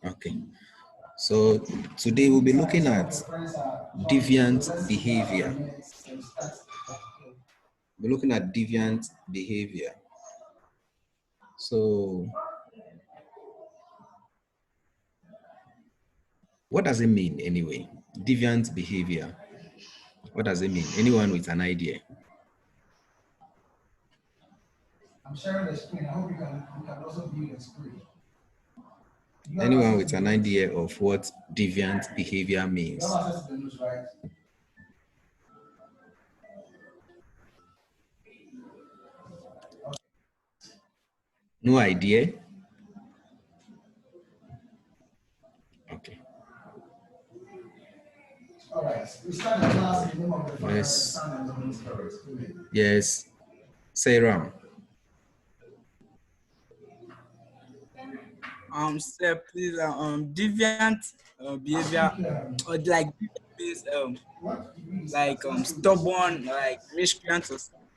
Okay. So today we'll be looking at deviant behavior. We're looking at deviant behavior. So what does it mean anyway? Deviant behavior. What does it mean? Anyone with an idea? I'm sharing the screen. I hope you can also view the screen. Anyone with an idea of what deviant behavior means? You have access to the news, right? No idea? Okay. All right. We start the class in the name of the Father, the Yes. Son, and the Holy Spirit. Amen. Yes. Sayram. Sir, please, deviant behavior, or like means like stubborn, like miscreant or something.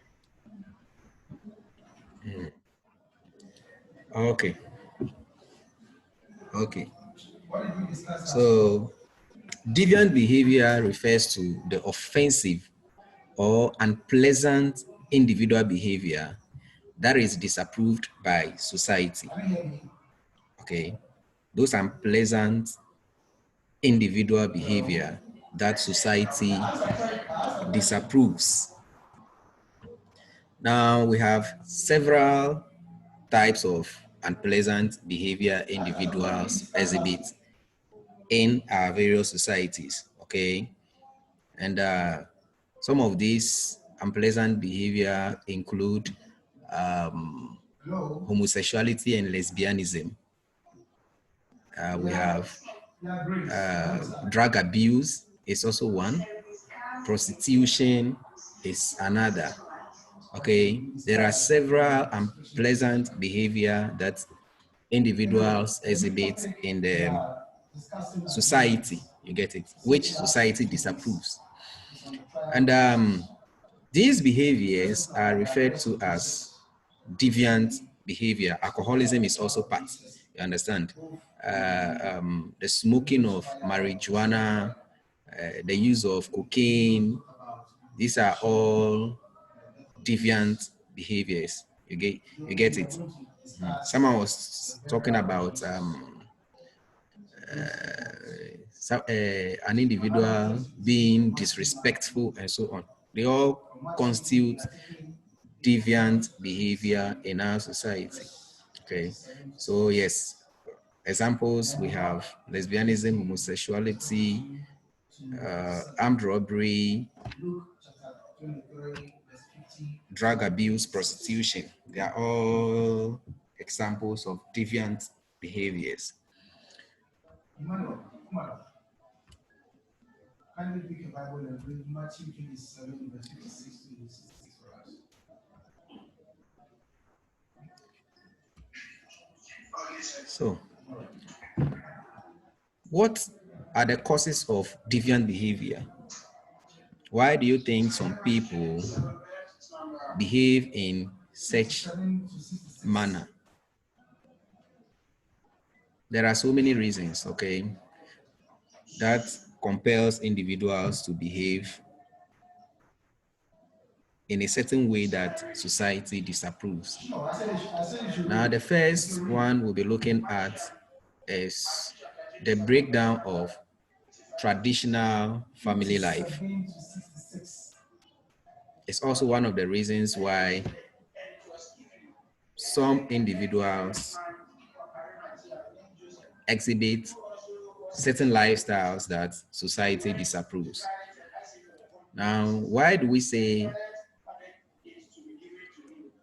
Okay. Okay. So deviant behavior refers to the offensive or unpleasant individual behavior that is disapproved by society. Okay. Those unpleasant individual behavior that society disapproves. Now we have several types of unpleasant behavior individuals exhibit in our various societies, okay? And some of these unpleasant behavior include homosexuality and lesbianism. We have drug abuse is also one. Prostitution is another. Okay, there are several unpleasant behavior that individuals exhibit in the society, you get it, which society disapproves. And these behaviors are referred to as deviant behavior. Alcoholism is also part, you understand? The smoking of marijuana, the use of cocaine, these are all deviant behaviors. You get it. Someone was talking about an individual being disrespectful and so on. They all constitute deviant behavior in our society. Okay, so yes, examples we have lesbianism, homosexuality, armed robbery, drug abuse, prostitution. They are all examples of deviant behaviors. Emmanuel, come on. Can you pick a Bible and read Matthew 27, verse 56 to 66 for us? So, what are the causes of deviant behavior? Why do you think some people behave in such manner? There are so many reasons, okay, that compels individuals to behave in a certain way that society disapproves. Now, the first one we'll be looking at is the breakdown of traditional family life. It's also one of the reasons why some individuals exhibit certain lifestyles that society disapproves. Now, why do we say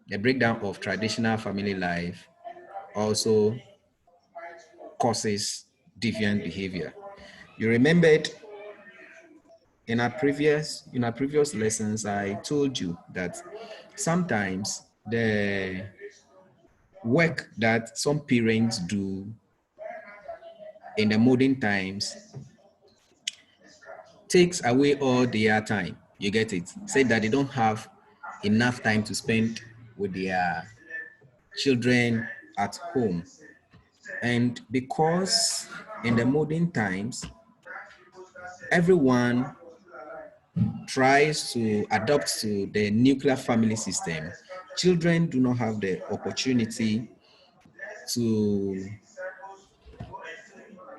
the breakdown of traditional family life also causes deviant behavior? You remembered in our previous lessons, I told you that sometimes the work that some parents do in the modern times takes away all their time. You get it? Say that they don't have enough time to spend with their children at home. And because in the modern times, everyone tries to adapt to the nuclear family system, children do not have the opportunity to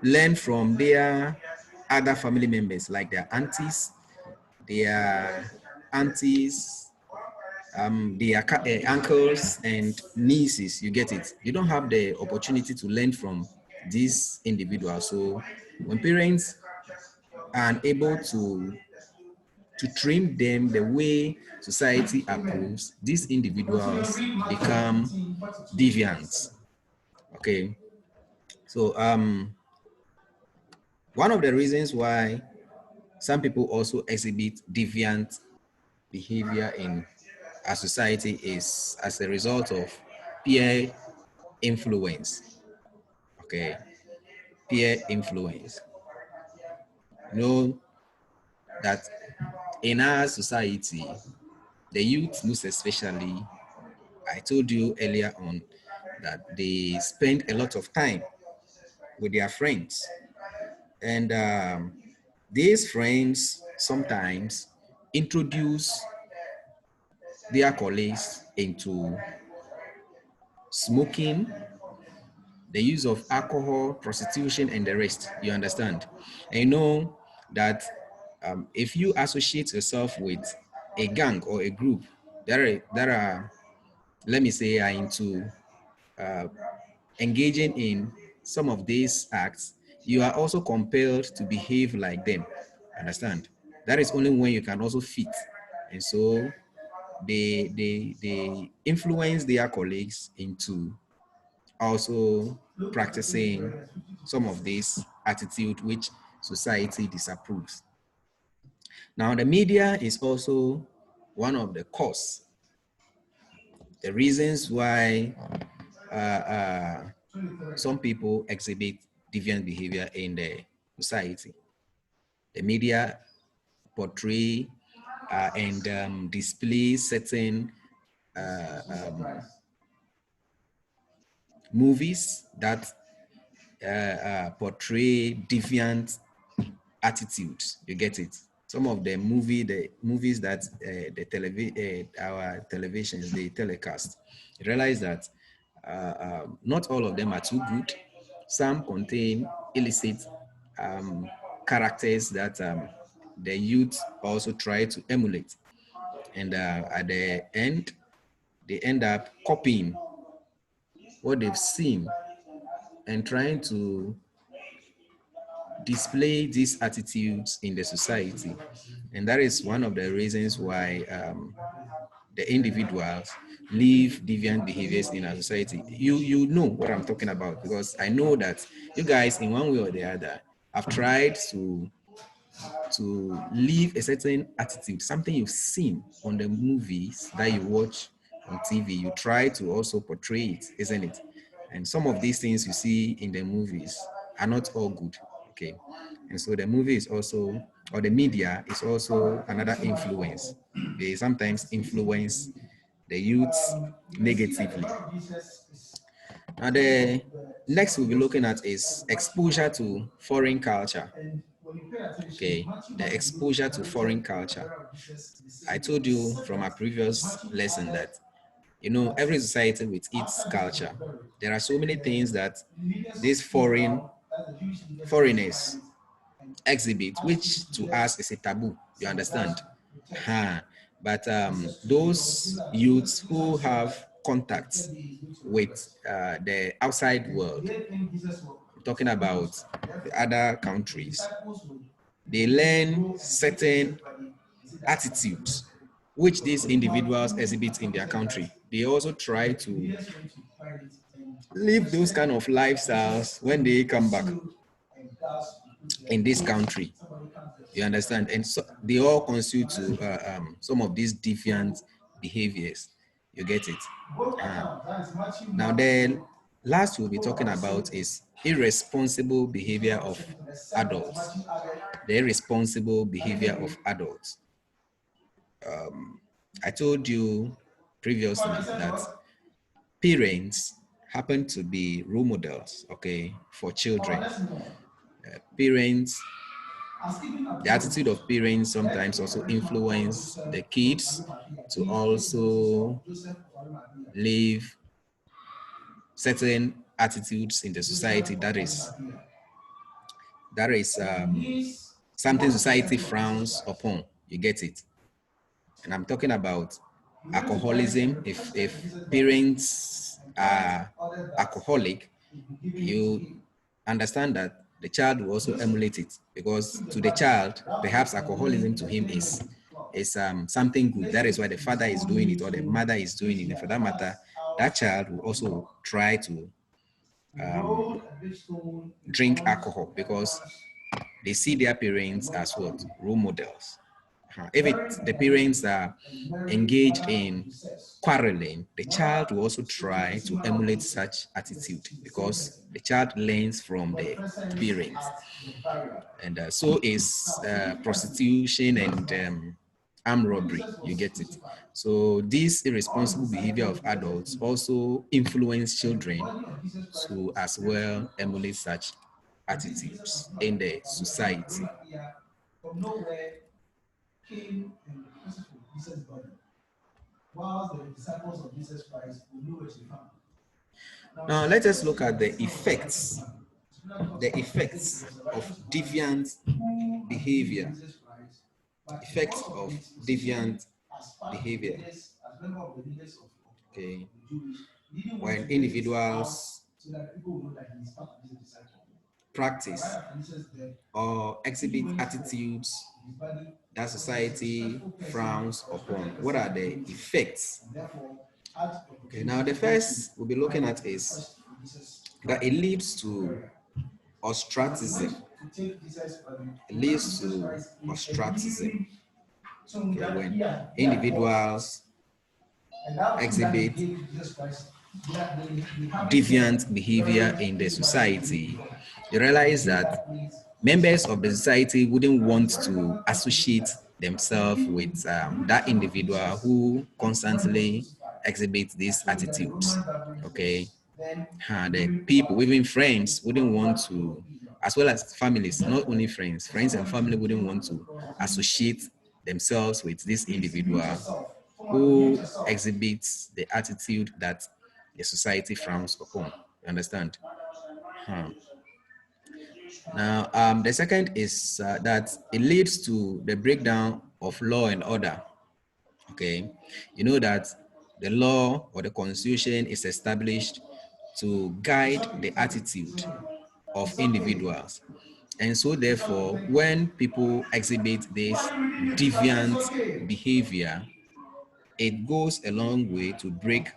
learn from their other family members, like their aunties, their uncles and nieces. You get it. You don't have the opportunity to learn from these individuals. So when parents are unable to train them the way society approves, these individuals become deviants. Okay. So one of the reasons why some people also exhibit deviant behavior in our society is as a result of peer influence. Okay, peer influence. You know that in our society, the youth most especially, I told you earlier on that they spend a lot of time with their friends. And these friends sometimes introduce their colleagues into smoking, the use of alcohol, prostitution, and the rest. You understand? And you know that if you associate yourself with a gang or a group that are, let me say, are into engaging in some of these acts, you are also compelled to behave like them. Understand? That is only when you can also fit. And so they influence their colleagues into also practicing some of this attitude which society disapproves. Now, the media is also one of the cause, the reasons why some people exhibit deviant behavior in the society. The media portray and display certain movies that portray deviant attitudes. You get it? Some of the movies that our televisions they telecast, you realize that not all of them are too good. Some contain illicit characters that the youth also try to emulate, and at the end, they end up copying what they've seen and trying to display these attitudes in the society. And that is one of the reasons why the individuals live deviant behaviors in our society. You know what I'm talking about, because I know that you guys, in one way or the other, have tried to live a certain attitude, something you've seen on the movies that you watch on TV. You try to also portray it, isn't it? And some of these things you see in the movies are not all good. Okay. And so the movie is also, or the media is also another influence. They sometimes influence the youth negatively. Now, the next we'll be looking at is exposure to foreign culture. Okay, the exposure to foreign culture. I told you from a previous lesson that, you know, every society with its culture, there are so many things that these foreigners exhibit, which to us is a taboo. You understand? Huh. But those youths who have contacts with the outside world, talking about the other countries, they learn certain attitudes which these individuals exhibit in their country. They also try to live those kind of lifestyles when they come back in this country. You understand? And so they all constitute to some of these deviant behaviors. You get it? Now, then, last we'll be talking about is irresponsible behavior of adults. The irresponsible behavior of adults. I told you previously that parents happen to be role models, okay, for children. Parents, the attitude of parents sometimes also influence the kids to also live certain attitudes in the society that is something society frowns upon. You get it? And I'm talking about alcoholism. If parents are alcoholic, you understand that the child will also emulate it, because to the child, perhaps alcoholism to him is something good. That is why the father is doing it or the mother is doing it. And for that matter, that child will also try to drink alcohol because they see their parents as what? Role models. If the parents are engaged in quarreling, the child will also try to emulate such attitude because the child learns from the parents. And so is prostitution and armed robbery. You get it? So this irresponsible behavior of adults also influence children to as well emulate such attitudes in the society. From nowhere came and requested for Jesus' body, whilst the disciples of Jesus Christ were nowhere to be found. Now let us look at the effects of deviant behavior. Effects of deviant behavior. Okay. When individuals practice or exhibit attitudes that society frowns upon, what are the effects? Okay, now the first we'll be looking at is that it leads to ostracism. It leads to ostracism. Okay, when individuals exhibit deviant behavior in the society, you realize that members of the society wouldn't want to associate themselves with that individual who constantly exhibits these attitudes. Okay, the people, even friends, wouldn't want to, as well as families, not only friends and family wouldn't want to associate themselves with this individual who exhibits the attitude that the society frowns upon. You understand? Now, the second is that it leads to the breakdown of law and order. Okay, you know that the law or the constitution is established to guide the attitude of individuals. And so therefore, when people exhibit this deviant behavior, it goes a long way to break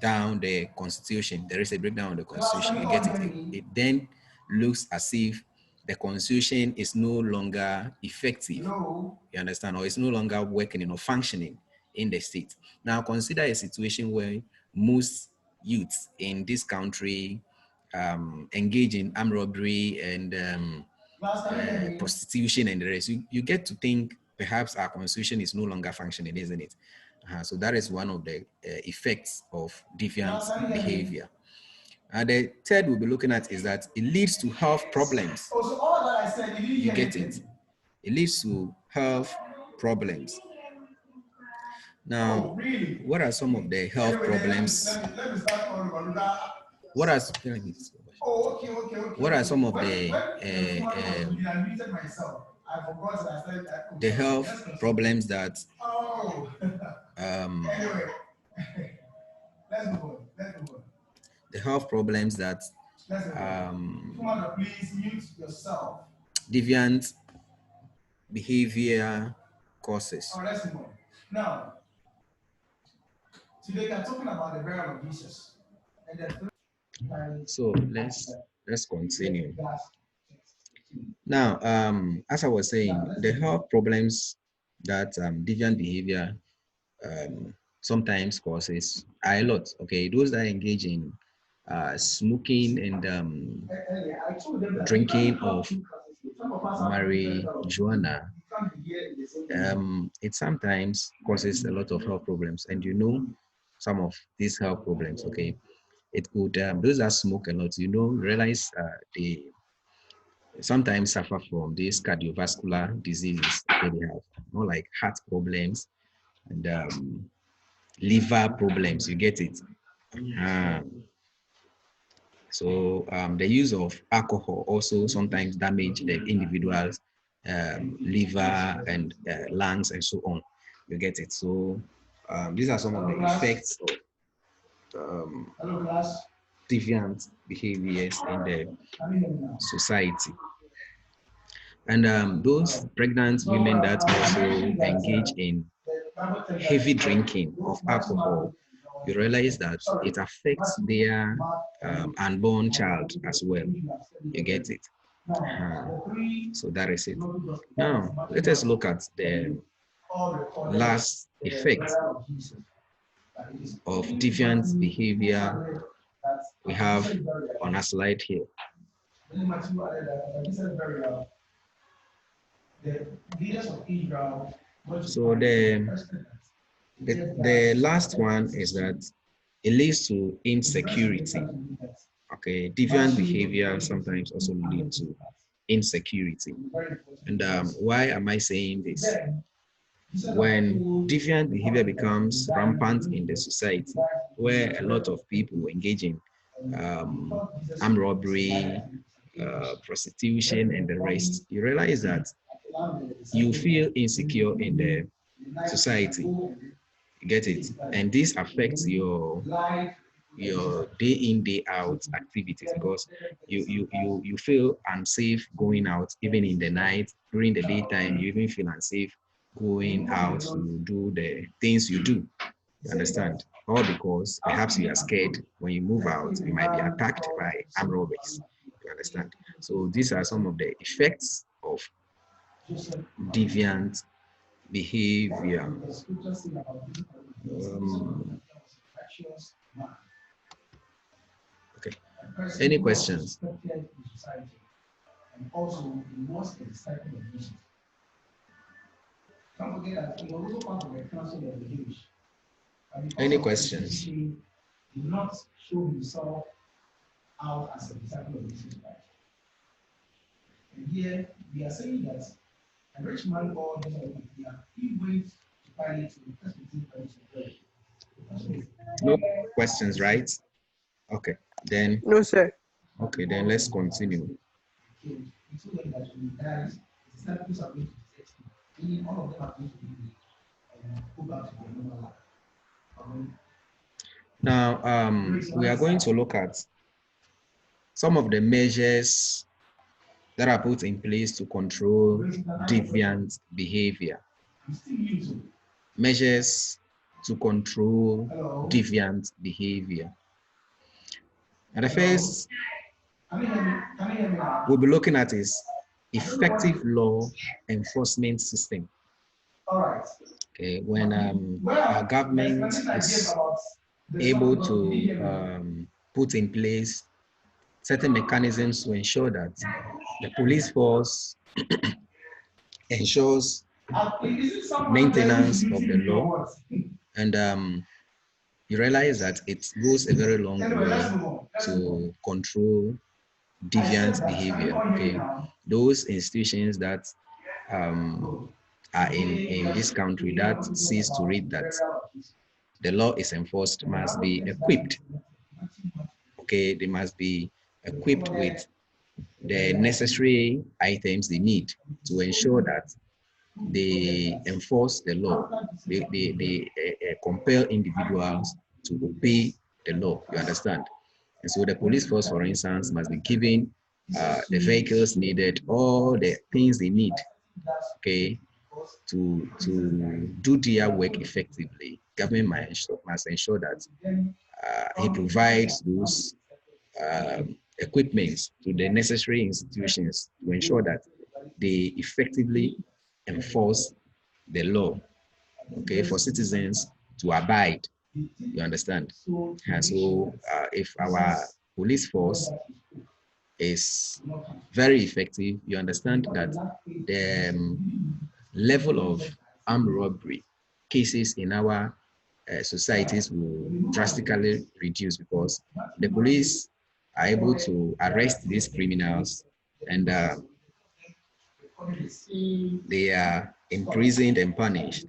down the constitution. There is a breakdown of the constitution. You get it? It then looks as if the constitution is no longer effective. You understand? Or it's no longer working or functioning in the state. Now consider a situation where most youths in this country engage in armed robbery and prostitution and the rest. You get to think perhaps our constitution is no longer functioning, isn't it? So that is one of the effects of deviant behavior. And the third we'll be looking at is that it leads to health problems. You get it? It leads to health problems. Now, what are some of the health problems? What are some of the health problems that the health problems that deviant behavior causes? Now, today we are talking about the burial of Jesus. So let's continue. Now, as I was saying, the health problems that deviant behavior sometimes causes are a lot. Okay, those that engage in smoking and drinking of marijuana, it sometimes causes a lot of health problems. And you know, some of these health problems. Okay, it could those that smoke a lot, realize they sometimes suffer from these cardiovascular diseases. Okay, they have more like heart problems and liver problems. You get it? So the use of alcohol also sometimes damage the individual's liver and lungs and so on. You get it? So these are some of the effects of deviant behaviors in the society. And those pregnant women that also engage in heavy drinking of alcohol, you realize that it affects their unborn child as well. You get it? So that is it. Now, let us look at the last effect of deviant behavior we have on a slide here. So the last one is that it leads to insecurity. Okay, deviant behavior sometimes also lead to insecurity. And why am I saying this? When deviant behavior becomes rampant in the society, where a lot of people engage in armed robbery, prostitution, and the rest, you realize that you feel insecure in the society. You get it? And this affects your day in day out activities, because you feel unsafe going out even in the night. During the daytime you even feel unsafe going out to do the things you do. You understand? All because perhaps you are scared when you move out you might be attacked by armed robbers. You understand? So these are some of the effects of deviant behavior. Okay. Any questions? Any questions? Not show himself out as a disciple of Jesus Christ. And here we are saying that a rich man called he went to Pilate to request no questions, right? Okay, then. No, sir. Okay, then let's continue. Now, we are going to look at some of the measures that are put in place to control deviant behavior. Measures to control deviant behavior. And the first we'll be looking at is effective law enforcement system. Okay, when our government is able to put in place certain mechanisms to ensure that the police force ensures maintenance of the law, and you realize that it goes a very long way to control deviant behavior. Okay, those institutions that are in this country that sees to it that the law is enforced must be equipped. Okay, they must be equipped with the necessary items they need to ensure that they enforce the law. They compel individuals to obey the law. You understand? And so the police force, for instance, must be given the vehicles needed, all the things they need, okay, to do their work effectively. Government must ensure that he provides those equipments to the necessary institutions to ensure that they effectively enforce the law, okay, for citizens to abide. You understand? And so if our police force is very effective, you understand that the level of armed robbery cases in our societies will drastically reduce, because the police are able to arrest these criminals, and they are imprisoned and punished.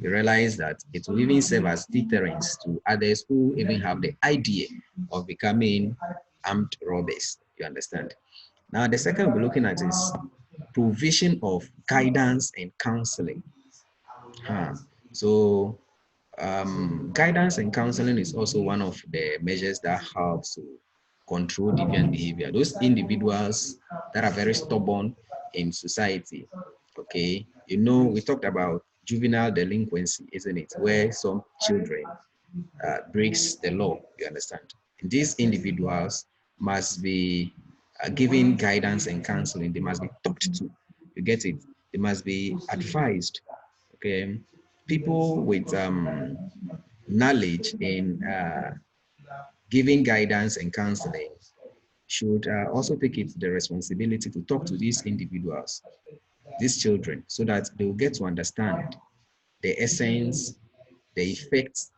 We realize that it will even serve as deterrence to others who even have the idea of becoming armed robbers. You understand? Now, the second we're looking at is provision of guidance and counseling. So, guidance and counseling is also one of the measures that helps to control deviant behavior. Those individuals that are very stubborn in society, okay, we talked about juvenile delinquency, isn't it? Where some children breaks the law, you understand? And these individuals must be given guidance and counseling. They must be talked to. You get it? They must be advised. Okay, people with knowledge in giving guidance and counseling should also take it the responsibility to talk to these individuals, these children, so that they will get to understand the essence, the effects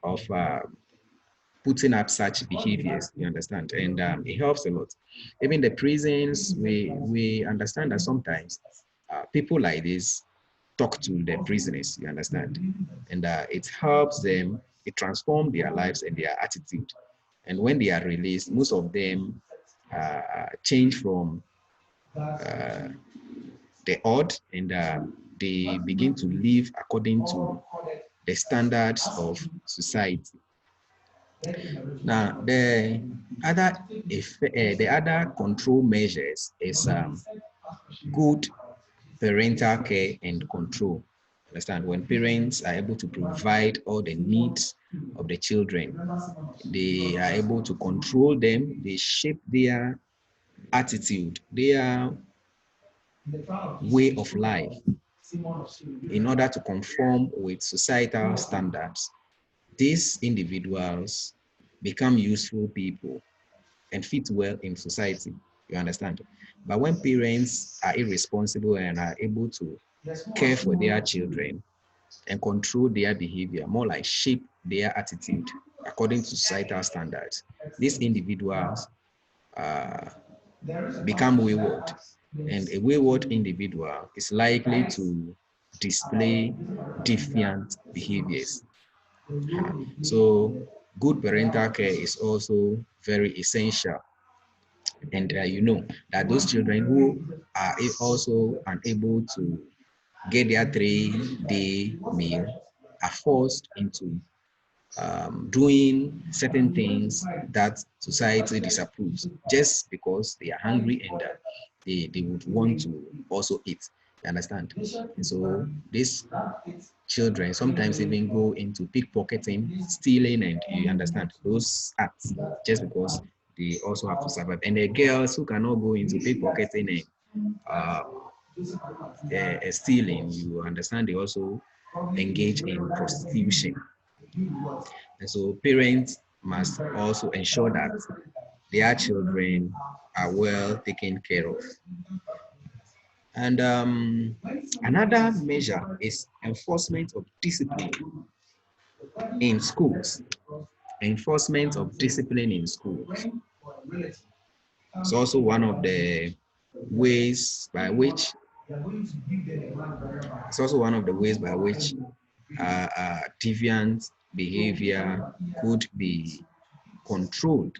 of putting up such behaviors. You understand? And it helps a lot. Even the prisons, we understand that sometimes people like this talk to the prisoners. You understand? And it helps them. It transforms their lives and their attitude. And when they are released, most of them change from the odd, and they begin to live according to the standards of society. Now, the other control measures is good parental care and control. Understand? When parents are able to provide all the needs of the children, they are able to control them. They shape their attitude, their way of life, in order to conform with societal standards. These individuals become useful people and fit well in society. You understand? But when parents are irresponsible and are able to care for their children and control their behavior, more like shape their attitude according to societal standards, these individuals become wayward. And a wayward individual is likely to display defiant behaviors. So good parental care is also very essential. And that those children who are also unable to get their 3-day meal are forced into doing certain things that society disapproves, just because they are hungry, and they would want to also eat. You understand? And so these children sometimes even go into pickpocketing, stealing, and you understand those acts, just because they also have to survive. And the girls who cannot go into pickpocketing and stealing, you understand, they also engage in prostitution. And so parents must also ensure that their children are well taken care of. And another measure is enforcement of discipline in schools. Enforcement of discipline in schools. It's also one of the ways by which deviant behavior could be controlled.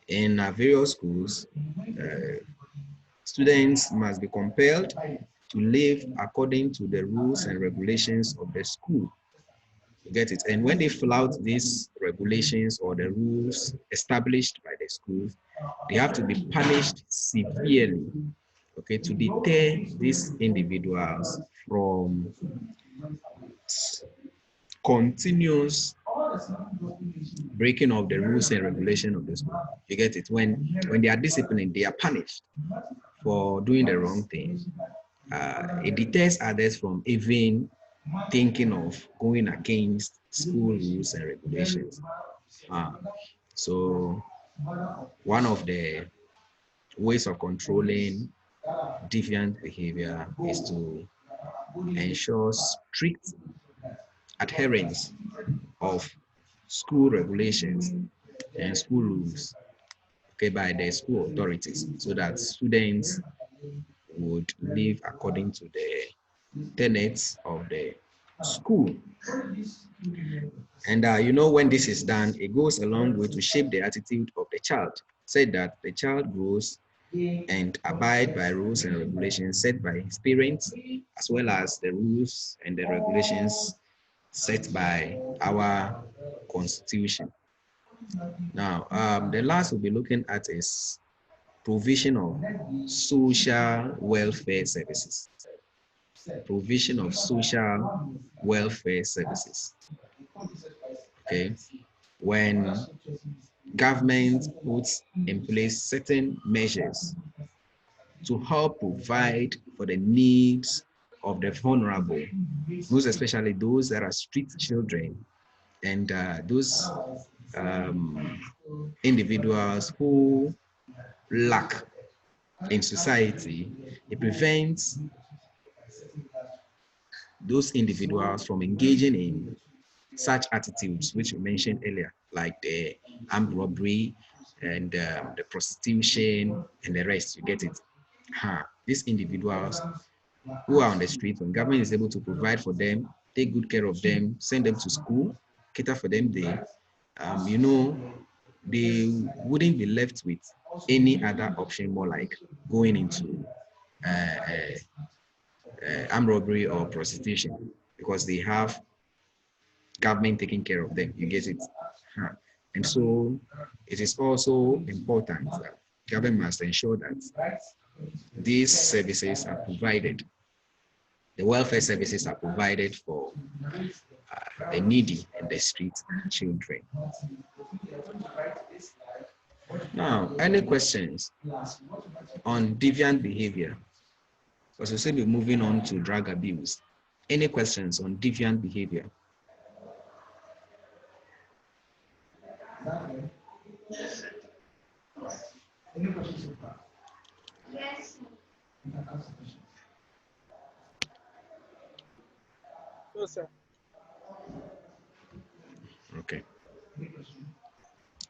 In various schools, students must be compelled to live according to the rules and regulations of the school. You get it? And when they flout these regulations or the rules established by the school, they have to be punished severely, okay, to deter these individuals from continuous breaking of the rules and regulation of the school. You get it? When they are disciplined, they are punished for doing the wrong thing. It deters others from even thinking of going against school rules and regulations. So one of the ways of controlling deviant behavior is to ensure strict adherence of school regulations and school rules, okay, by the school authorities, so that students would live according to the tenets of the school. And when this is done, it goes a long way to shape the attitude of the child. Said that the child grows and abide by rules and regulations set by his parents, as well as the rules and the regulations set by our constitution. Now, the last we'll be looking at is provision of social welfare services. Provision of social welfare services. Okay, when government puts in place certain measures to help provide for the needs of the vulnerable, most especially those that are street children and those individuals who lack in society, it prevents those individuals from engaging in such attitudes which we mentioned earlier, like the armed robbery and the prostitution and the rest. You get it? These individuals who are on the street, when government is able to provide for them, take good care of them, send them to school, cater for them there, they wouldn't be left with any other option more like going into armed robbery or prostitution, because they have government taking care of them. You get it? And so it is also important that government must ensure that these services are provided. The welfare services are provided for the needy and the street children. Now, any questions on deviant behavior? Because we say we're moving on to drug abuse. Any questions on deviant behavior? Any questions so far? Yes. You can ask questions. No, sir. Okay.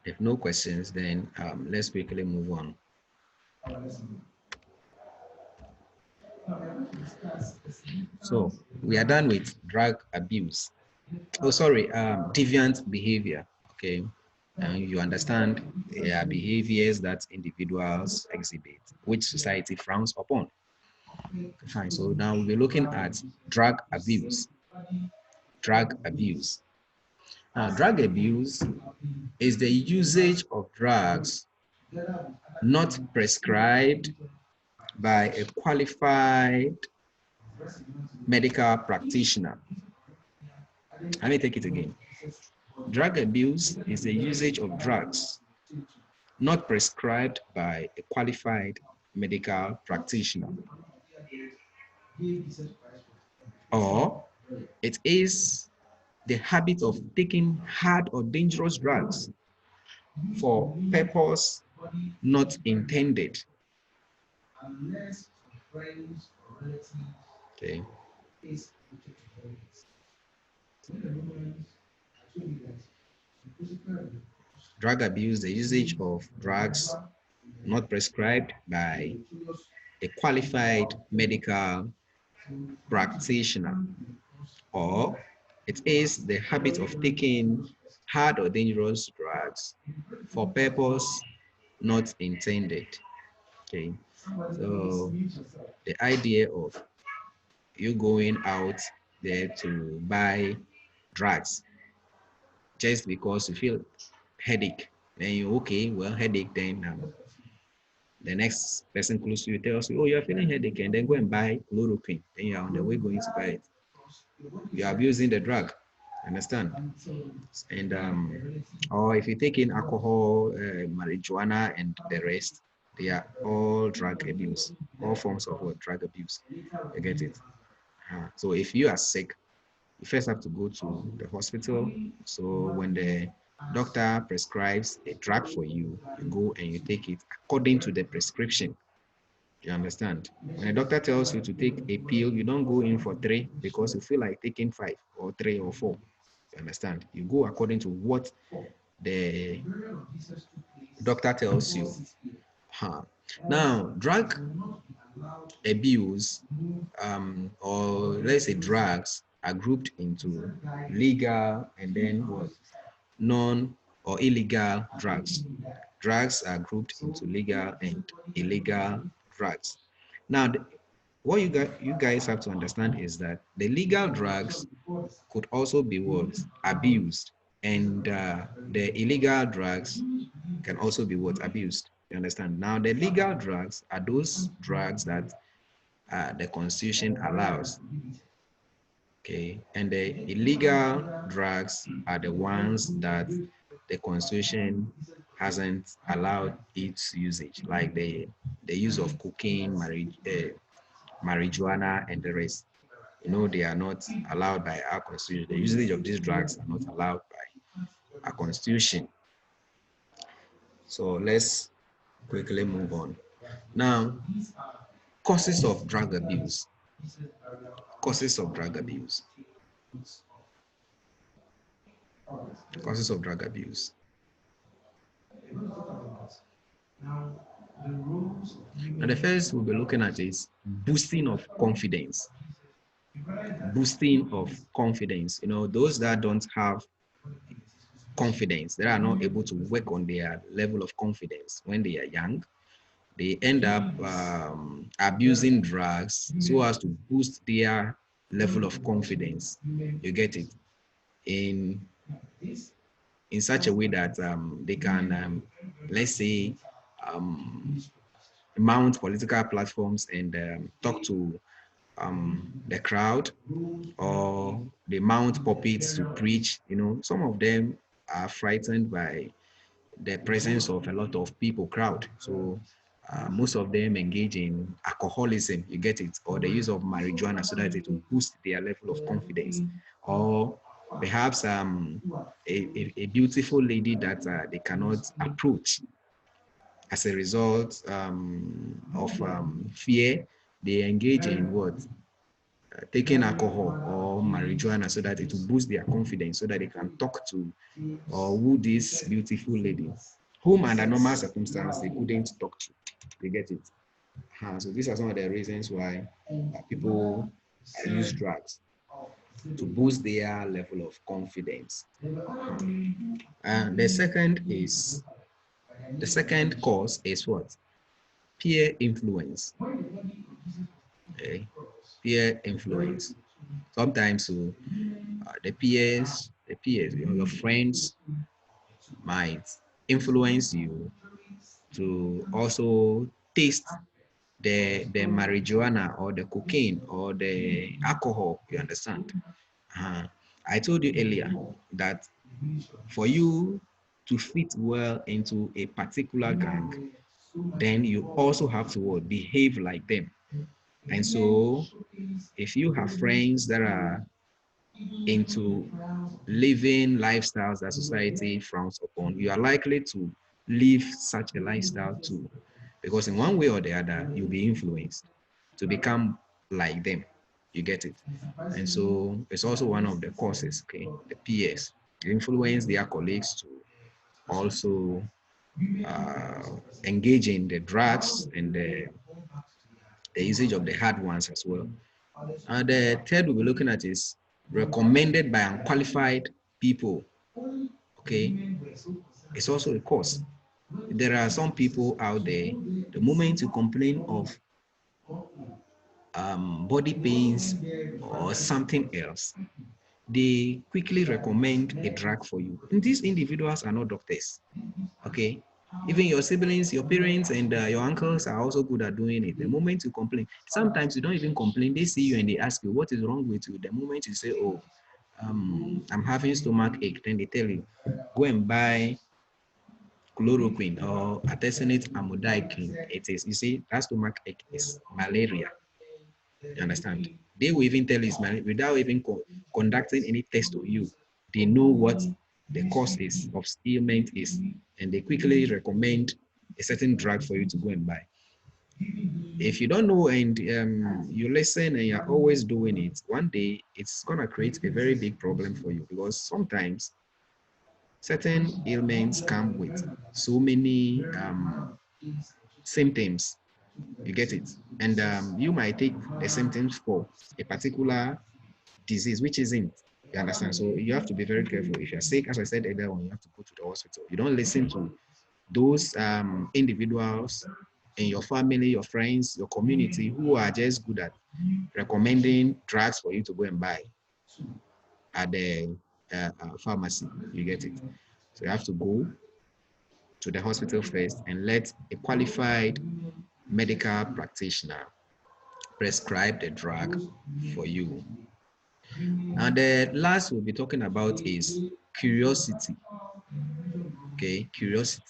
If no questions, then let's quickly move on. So we are done with drug abuse. Oh, sorry, deviant behavior. Okay, and you understand there are behaviors that individuals exhibit, which society frowns upon. Fine. So now we'll be looking at drug abuse. Drug abuse. Drug abuse is the usage of drugs not prescribed by a qualified medical practitioner. Let me take it again. Drug abuse is the usage of drugs not prescribed by a qualified medical practitioner. Or it is the habit of taking hard or dangerous drugs for purpose not intended. Okay. Drug abuse, the usage of drugs not prescribed by a qualified medical practitioner, or it is the habit of taking hard or dangerous drugs for purpose not intended. Okay, so the idea of you going out there to buy drugs just because you feel headache, then you okay, well, headache, then the next person close to you tells you, oh, you're feeling headache, and then go and buy chloroquine. Then you're on the way going to buy it. You're abusing the drug. Understand? And or if you take in alcohol, marijuana, and the rest, they are all drug abuse, all forms of drug abuse. You get it? So if you are sick, you first have to go to the hospital. So when the doctor prescribes a drug for you, you go and you take it according to the prescription. You understand? When a doctor tells you to take a pill, you don't go in for 3 because you feel like taking 5 or 3 or 4. You understand? You go according to what the doctor tells you. Huh. Now, drug abuse, or let's say drugs, are grouped into legal and then what? Non or illegal drugs. Drugs are grouped into legal and illegal drugs. Now, what you guys have to understand is that the legal drugs could also be what? Abused. And the illegal drugs can also be what? Abused. You understand? Now, the legal drugs are those drugs that the Constitution allows. Okay. And the illegal drugs are the ones that the Constitution hasn't allowed its usage, like the use of cocaine, marijuana, and the rest. You know, they are not allowed by our Constitution. The usage of these drugs are not allowed by our Constitution. So let's quickly move on. Now, causes of drug abuse. Causes of drug abuse. Causes of drug abuse. And the first we'll be looking at is boosting of confidence. Boosting of confidence. You know, those that don't have confidence, that are not able to work on their level of confidence when they are young, they end up abusing drugs so as to boost their level of confidence. You get it? In such a way that they can, let's say, mount political platforms and talk to the crowd, or they mount pulpits to preach. You know, some of them are frightened by the presence of a lot of people, crowd. So most of them engage in alcoholism, you get it, or the use of marijuana so that it will boost their level of confidence. Or perhaps a beautiful lady that they cannot approach. As a result of fear, they engage in what? Taking alcohol or marijuana so that it will boost their confidence, so that they can talk to or woo this beautiful lady, whom under normal circumstances they couldn't talk to. They get it. So these are some of the reasons why people use drugs to boost their level of confidence. And the second cause is what? Peer influence. Okay. Peer influence. Sometimes the peers, you know, your friends might influence you to also taste the marijuana or the cocaine or the alcohol. You understand? I told you earlier that for you to fit well into a particular gang, then you also have to behave like them. And so if you have friends that are into living lifestyles that society frowns upon, you are likely to live such a lifestyle too. Because in one way or the other, you'll be influenced to become like them. You get it? And so it's also one of the causes, okay? The peers influence their colleagues to also engage in the drugs and the usage of the hard ones as well. And the third we'll be looking at is recommended by unqualified people. Okay, it's also a cause. There are some people out there, the moment you complain of body pains or something else, they quickly recommend a drug for you. And these individuals are not doctors. Okay, even your siblings, your parents, and your uncles are also good at doing it. The moment you complain, sometimes you don't even complain. They see you and they ask you, what is wrong with you? The moment you say, oh, I'm having stomach ache, then they tell you, go and buy chloroquine or artesunate amodiaquine. It is, you see, that stomach ache is malaria. You understand? They will even tell you it's malaria without even conducting any test on you. They know what the cause is of ailment is, and they quickly recommend a certain drug for you to go and buy. if you don't know and you listen and you're always doing it, one day it's gonna create a very big problem for you, because sometimes certain ailments come with so many symptoms. You get it? And you might take the symptoms for a particular disease, which isn't. You understand? So you have to be very careful. If you're sick, as I said earlier, when you have to go to the hospital, you don't listen to those individuals in your family, your friends, your community who are just good at recommending drugs for you to go and buy at the pharmacy. You get it? So you have to go to the hospital first and let a qualified medical practitioner prescribe the drug for you. And the last we'll be talking about is curiosity. Okay, curiosity.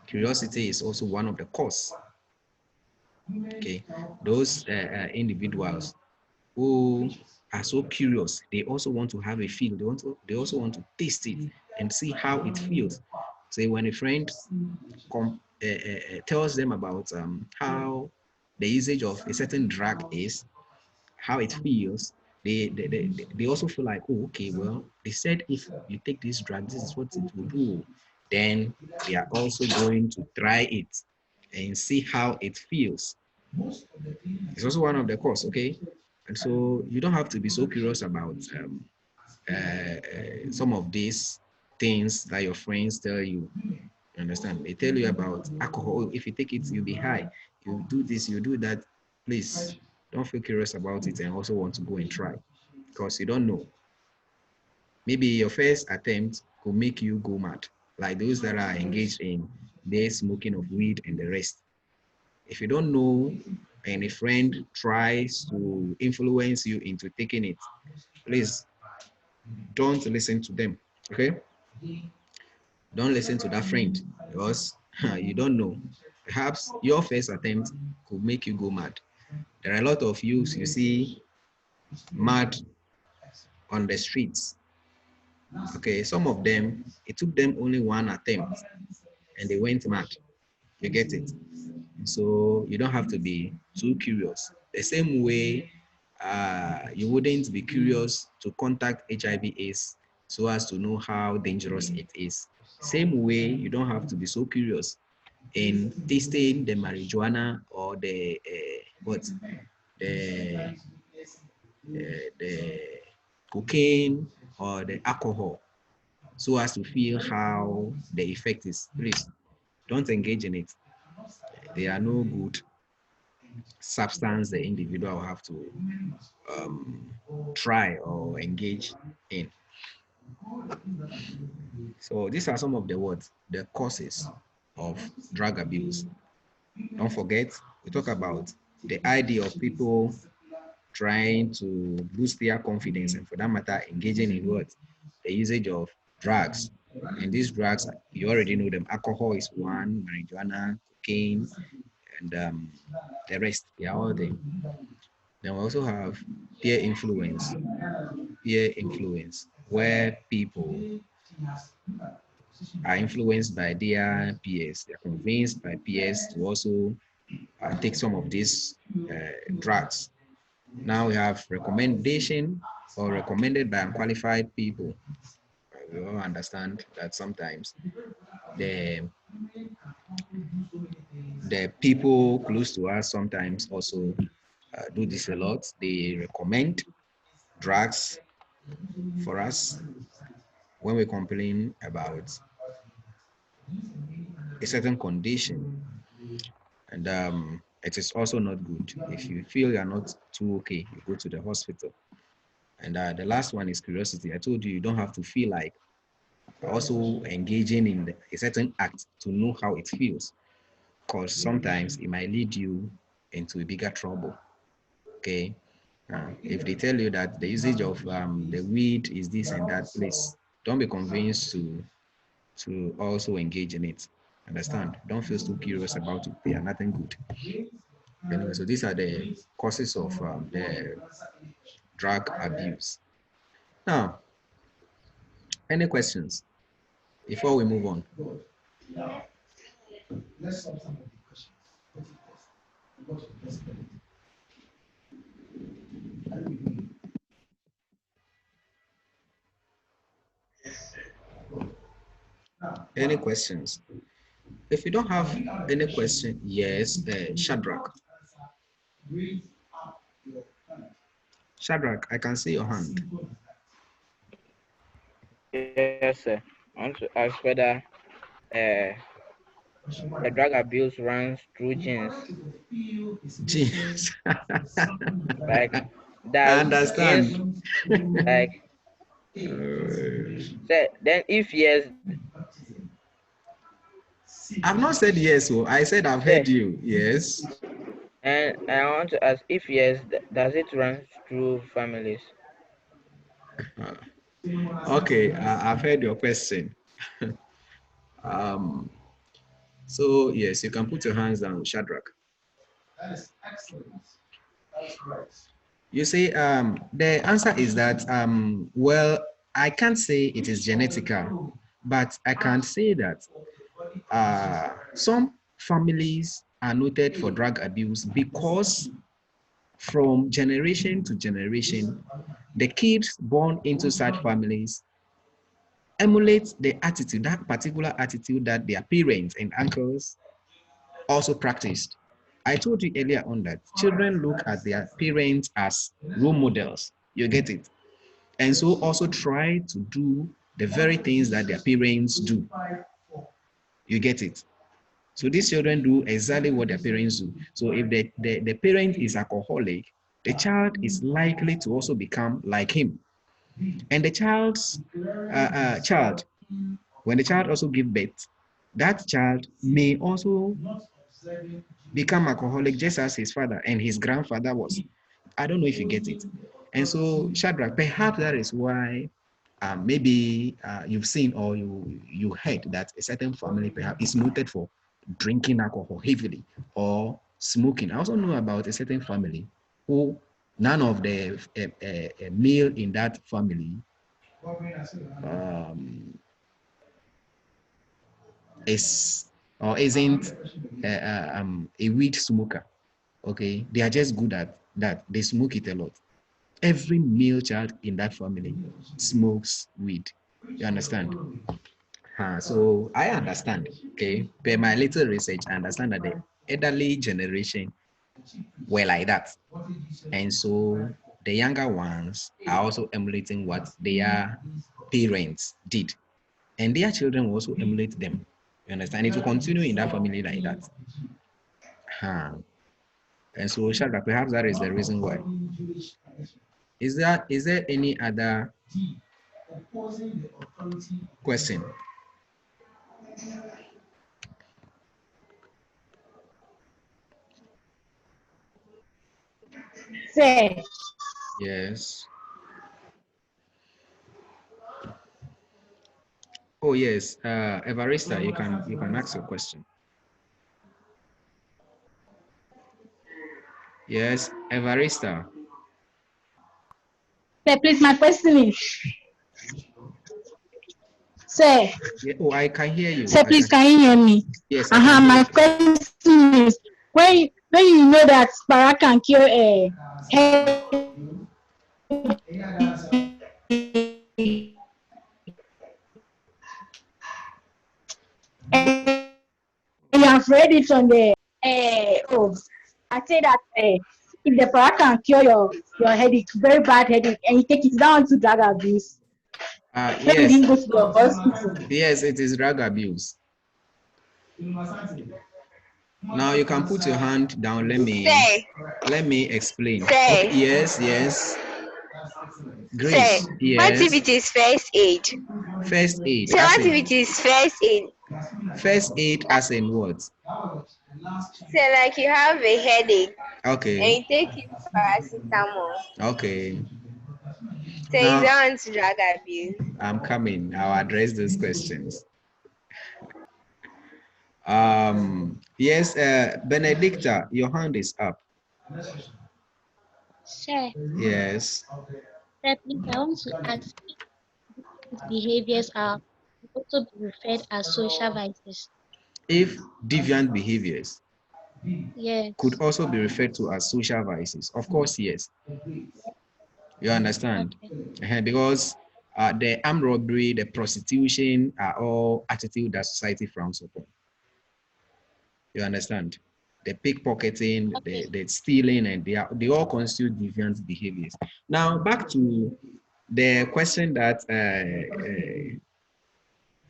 Curiosity is also one of the cause. Okay, those individuals who are so curious, they also want to have a feel. They also want to taste it and see how it feels. Say when a friend tells them about how the usage of a certain drug is, how it feels, they also feel like, oh, okay, well, they said if you take this drug, this is what it will do. Then they are also going to try it and see how it feels. It's also one of the cause, okay? And so you don't have to be so curious about some of these things that your friends tell you. You understand? They tell you about alcohol. Oh, if you take it, you'll be high. You do this, you do that. Please don't feel curious about it and also want to go and try, because you don't know. Maybe your first attempt could make you go mad, like those that are engaged in their smoking of weed and the rest. If you don't know and a friend tries to influence you into taking it, please don't listen to them. Okay? Don't listen to that friend, because you don't know. Perhaps your first attempt could make you go mad. There are a lot of youths you see mad on the streets. Okay, some of them, it took them only one attempt and they went mad. You get it? So you don't have to be too curious. The same way you wouldn't be curious to contact HIV/AIDS so as to know how dangerous it is. Same way, you don't have to be so curious in tasting the marijuana or the what the the cocaine or the alcohol so as to feel how the effect is. Please don't engage in it. They are no good substance the individual have to um, try or engage in. So these are some of the words, the causes of drug abuse. Don't forget, we talk about the idea of people trying to boost their confidence and for that matter, engaging in what? The usage of drugs. And these drugs, you already know them. Alcohol is one, marijuana, cocaine, and the rest, they are all there. Then we also have peer influence, where people are influenced by their peers. They're convinced by peers to also take some of these drugs. Now we have recommendation or recommended by unqualified people. We all understand that sometimes the the people close to us sometimes also do this a lot. They recommend drugs for us when we complain about a certain condition, and it is also not good. If you feel you're not too okay, you go to the hospital. And the last one is curiosity. I told you, you don't have to feel like also engaging in a certain act to know how it feels, because sometimes it might lead you into a bigger trouble. Okay, if they tell you that the usage of the weed is this and that, please don't be convinced to also engage in it. Understand? Don't feel too curious about it. They are nothing good. Anyway, so these are the causes of the drug abuse. Now, any questions before we move on? Let's solve some of the questions. Any questions? If you don't have any question, yes, Shadrach. Shadrach, I can see your hand. Yes, sir. I want to ask whether the drug abuse runs through genes. Genes. Like, I does genes understand. like say then if yes, I've not said yes, oh, I said I've say heard you. Yes. and I want to ask if yes, does it run through families? Okay, I've heard your question. um, so yes, you can put your hands down, Shadrach. That is excellent. That's right. You see, the answer is that well, I can't say it is genetical, but I can say that some families are noted for drug abuse because from generation to generation, the kids born into such families emulate the attitude, that particular attitude that their parents and uncles also practiced. I told you earlier on that children look at their parents as role models. You get it? And so also try to do the very things that their parents do. You get it? So these children do exactly what their parents do. So if the parent is alcoholic, the child is likely to also become like him. And the child, when the child also gives birth, that child may also become alcoholic just as his father and his grandfather was. I don't know if you get it. And so, Shadrach, perhaps that is why maybe you've seen or you heard that a certain family perhaps is noted for drinking alcohol heavily or smoking. I also know about a certain family who none of the male in that family um, is or isn't a weed smoker. Okay, they are just good at that. They smoke it a lot. Every male child in that family smokes weed. You understand? So I understand. Okay, by my little research, I understand that the elderly generation were like that, and so the younger ones are also emulating what their parents did, and their children will also emulate them. You understand? It will continue in that family like that. And so, Shadrach, perhaps that is the reason why. Is there any other question? Say, Yes. Oh yes, Evarista, you can ask your question. Yes, Evarista. please, my question is, say, Yeah, oh, I can hear you. say, please, can you hear me? Yes, I can hear My you. question is, when you know that para can cure a you have read it on the I say that if the para can cure your headache, very bad headache, and you take it down to drug abuse, when you Yes, didn't go to the hospital. yes, it is drug abuse. Now you can put your hand down. Let me explain. Okay, yes, yes. Grace, What yes. if it is first aid? First aid, Say as what if in it is first aid? first aid, as in what? Say like you have a headache and Okay, you take it paracetamol. okay. So is Now that on to drug abuse? I'm coming. I'll address those questions. Yes, Benedicta, your hand is up. Sure. Yes. Please, I want to ask if behaviors are also be referred as social vices. If deviant behaviors could Yes. also be referred to as social vices, of course, yes. You understand? Okay. Because the armed robbery, the prostitution are all attitude that society frowns upon. You understand? The pickpocketing, the stealing, and they all constitute deviant behaviors. Now back to the question that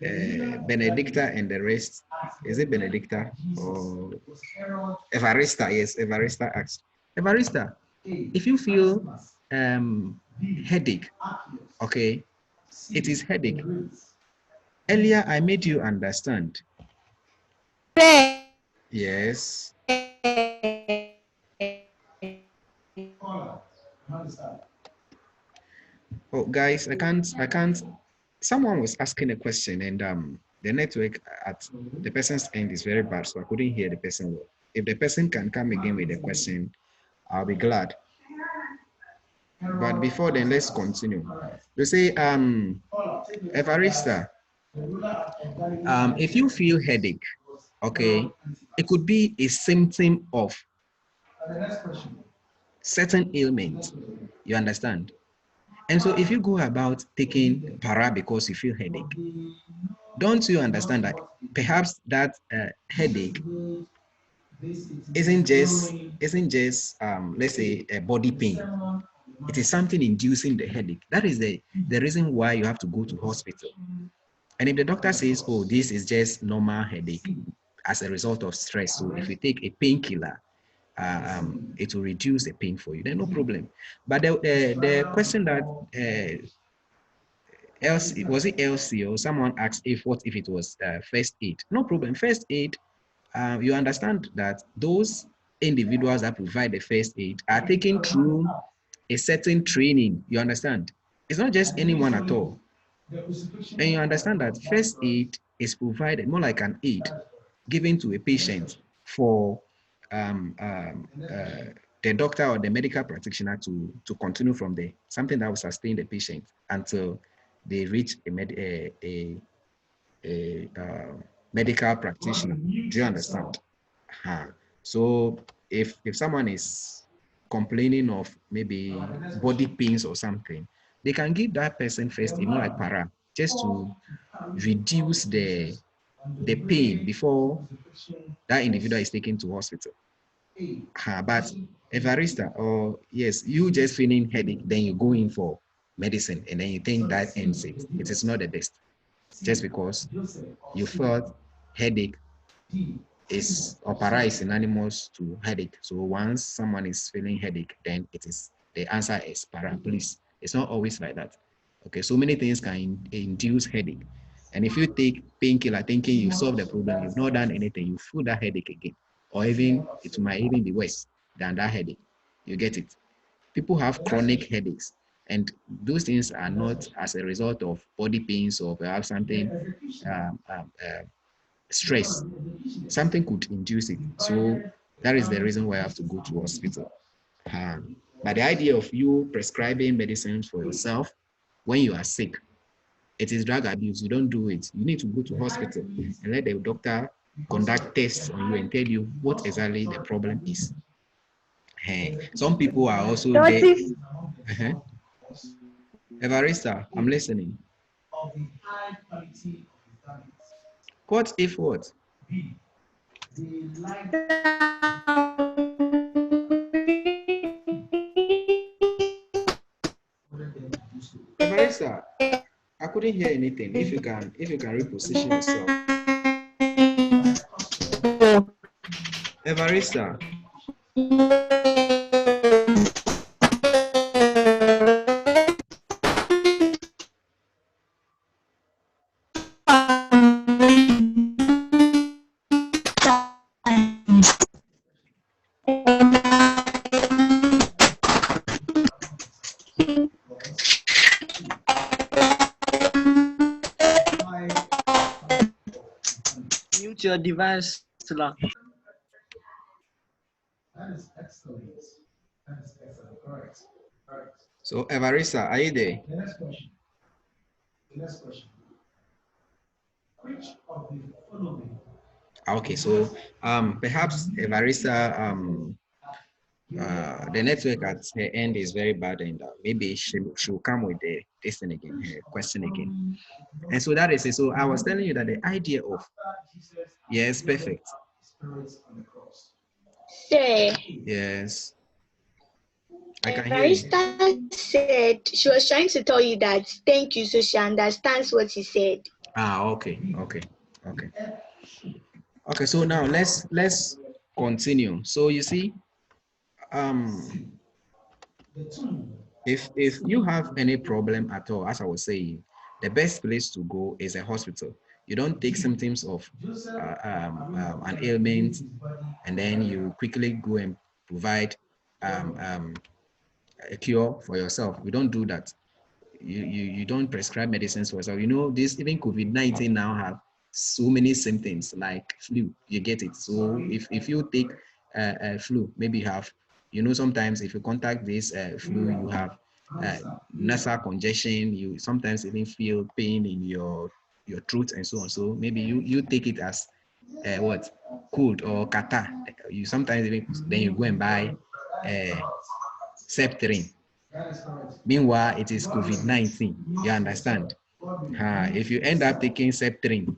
Benedicta and the rest, is it Benedicta or Evarista? Yes, Evarista asked. Evarista, if you feel headache, okay, it is headache. Earlier, I made you understand. Yes. Oh, guys, I can't. Someone was asking a question, and the network at the person's end is very bad, so I couldn't hear the person well. If the person can come again with a question, I'll be glad. But before then, let's continue. You say, Evarista, if you feel headache, okay, it could be a symptom of certain ailment. You understand? And so if you go about taking para because you feel headache, don't you understand that perhaps that headache isn't just let's say a body pain. It is something inducing the headache. That is the reason why you have to go to hospital. And if the doctor says, oh, this is just normal headache as a result of stress, so if you take a painkiller, it will reduce the pain for you, then no problem. But the question that Elsie, was it Elsie or someone asked if it was first aid? No problem. First aid, you understand that those individuals that provide the first aid are taken through a certain training. You understand? It's not just anyone at all. And you understand that first aid is provided more like an aid given to a patient for the doctor or the medical practitioner to continue from there, something that will sustain the patient until they reach a medical practitioner. Do you understand? So if someone is complaining of maybe body pains or something, they can give that person first, like para, just to reduce the pain before that individual is taken to hospital. But Evarista, or yes, you just feeling headache, then you go in for medicine and then you think that ends it. It is not the best. Just because you felt headache is, or para is synonymous to headache. So once someone is feeling headache, then it is, the answer is para. Please, it's not always like that. Okay, so many things can induce headache. And if you take painkiller thinking you've solved the problem, you've not done anything, you feel that headache again. Or even, it might even be worse than that headache. You get it? People have chronic headaches, and those things are not as a result of body pains or perhaps something stress. Something could induce it. So that is the reason why I have to go to hospital. But the idea of you prescribing medicines for yourself when you are sick, it is drug abuse. You don't do it. You need to go to hospital and let the doctor conduct tests on you and tell you what exactly the problem is. Some people are also there. Evarista, I'm listening. What if what? Evarista, I couldn't hear anything. If you can reposition yourself. Evarista. Mute your device, Stella. That is excellent. That is excellent. Correct. Correct. So, Evarista, are you there? The next question. The next question. Which of the following? Okay, so perhaps Evarista The network at her end is very bad, and maybe she'll come with this thing again, her question again. And so that is it. So I was telling you that the idea of, yes, perfect. Sir, Yes, I can hear you. Barista said she was trying to tell you that thank you, so she understands what you said. Okay. So now let's continue. So you see, if you have any problem at all, as I was saying, the best place to go is a hospital. You don't take symptoms of an ailment and then you quickly go and provide a cure for yourself. We don't do that. You don't prescribe medicines for yourself. You know, this even COVID-19 now have so many symptoms like flu. You get it. So if you take flu, maybe you have, you know, sometimes if you contact this flu, you have nasal congestion. You sometimes even feel pain in your throat and so on. So maybe you take it as what, cold or catarrh. You sometimes even then you go and buy Septrin. Meanwhile, it is COVID-19. You understand? If you end up taking Septrin,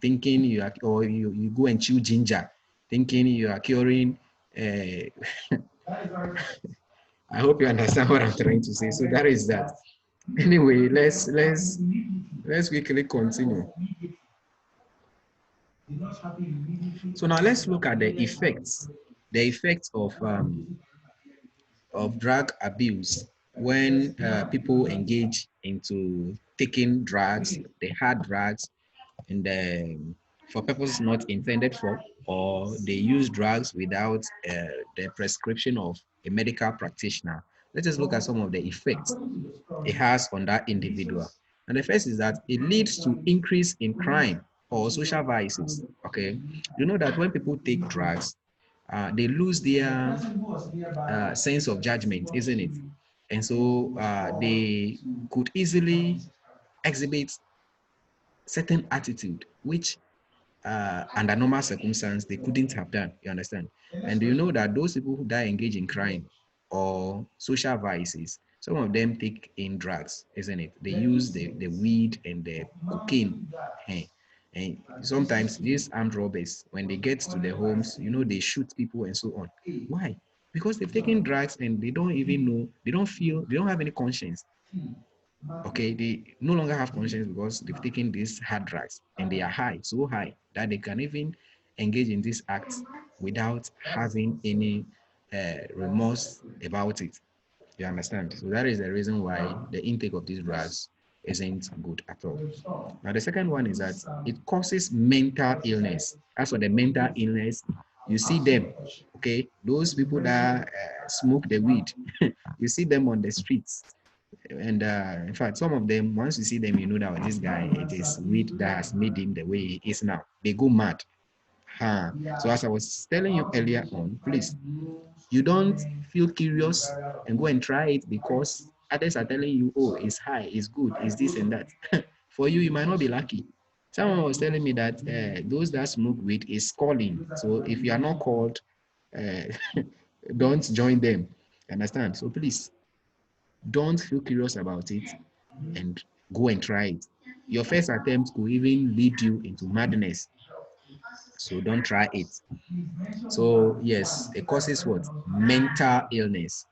thinking you are, or you go and chew ginger, thinking you are curing. I hope you understand what I'm trying to say. So that is that. Anyway, let's quickly continue. So now let's look at the effects of drug abuse when people engage into taking drugs, the hard drugs, and for purposes not intended for, or they use drugs without the prescription of a medical practitioner. Let us look at some of the effects it has on that individual. And the first is that it leads to increase in crime or social vices. Okay, you know that when people take drugs, they lose their sense of judgment, isn't it? And so they could easily exhibit certain attitude, which under normal circumstances they couldn't have done. You understand? And do you know that those people who engage in crime or social vices, some of them take in drugs, isn't it? They use the weed and the cocaine. And sometimes these armed robbers, when they get to their homes, you know, they shoot people and so on. Why? Because they've taken drugs and they don't even know, they don't feel, they don't have any conscience. Okay, they no longer have conscience because they've taken these hard drugs and they are high, so high that they can even engage in these acts without having any remorse about it. You understand? So that is the reason why the intake of these drugs isn't good at all. Now, the second one is that it causes mental illness. As for the mental illness, you see them, okay, those people that smoke the weed, you see them on the streets. And in fact, some of them, once you see them, you know that this guy, it is weed that has made him the way he is now. They go mad. So as I was telling you earlier on, please, you don't feel curious and go and try it because others are telling you, oh, it's high, it's good, it's this and that. For you, you might not be lucky. Someone was telling me that those that smoke weed is calling. So if you are not called, don't join them. Understand? So please, don't feel curious about it and go and try it. Your first attempt could even lead you into madness. So don't try it. So yes, it causes what? Mental illness.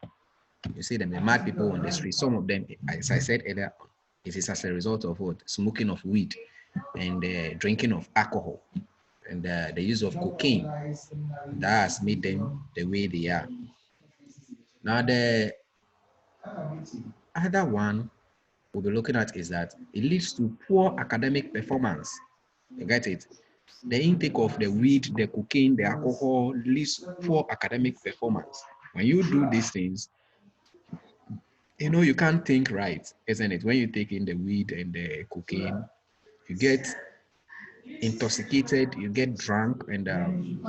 You see them, the mad people on the street. Some of them, as I said earlier, it is as a result of what? Smoking of weed and drinking of alcohol and the use of cocaine. That has made them the way they are. Now the other one we'll be looking at is that it leads to poor academic performance. You get it? The intake of the weed, the cocaine, the alcohol leads to poor academic performance. When you do these things, you know, you can't think right, isn't it? When you take in the weed and the cocaine, you get intoxicated, you get drunk, and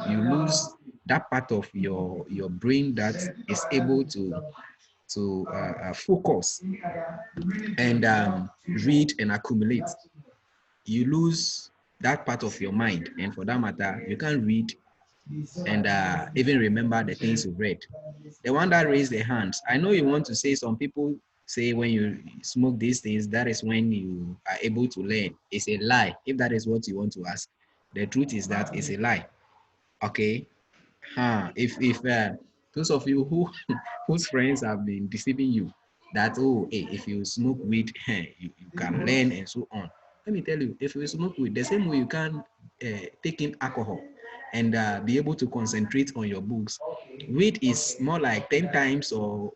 you lose that part of your brain that is able to focus and read and accumulate. You lose that part of your mind, and for that matter, you can't read and even remember the things you read. The one that raised their hands, I know you want to say some people say when you smoke these things, that is when you are able to learn. It's a lie. If that is what you want to ask, the truth is that it's a lie. Okay. If those of you who whose friends have been deceiving you that, oh, hey, if you smoke weed, you can learn and so on. Let me tell you, if you smoke weed, the same way you can take in alcohol and be able to concentrate on your books. Weed is more like 10 times or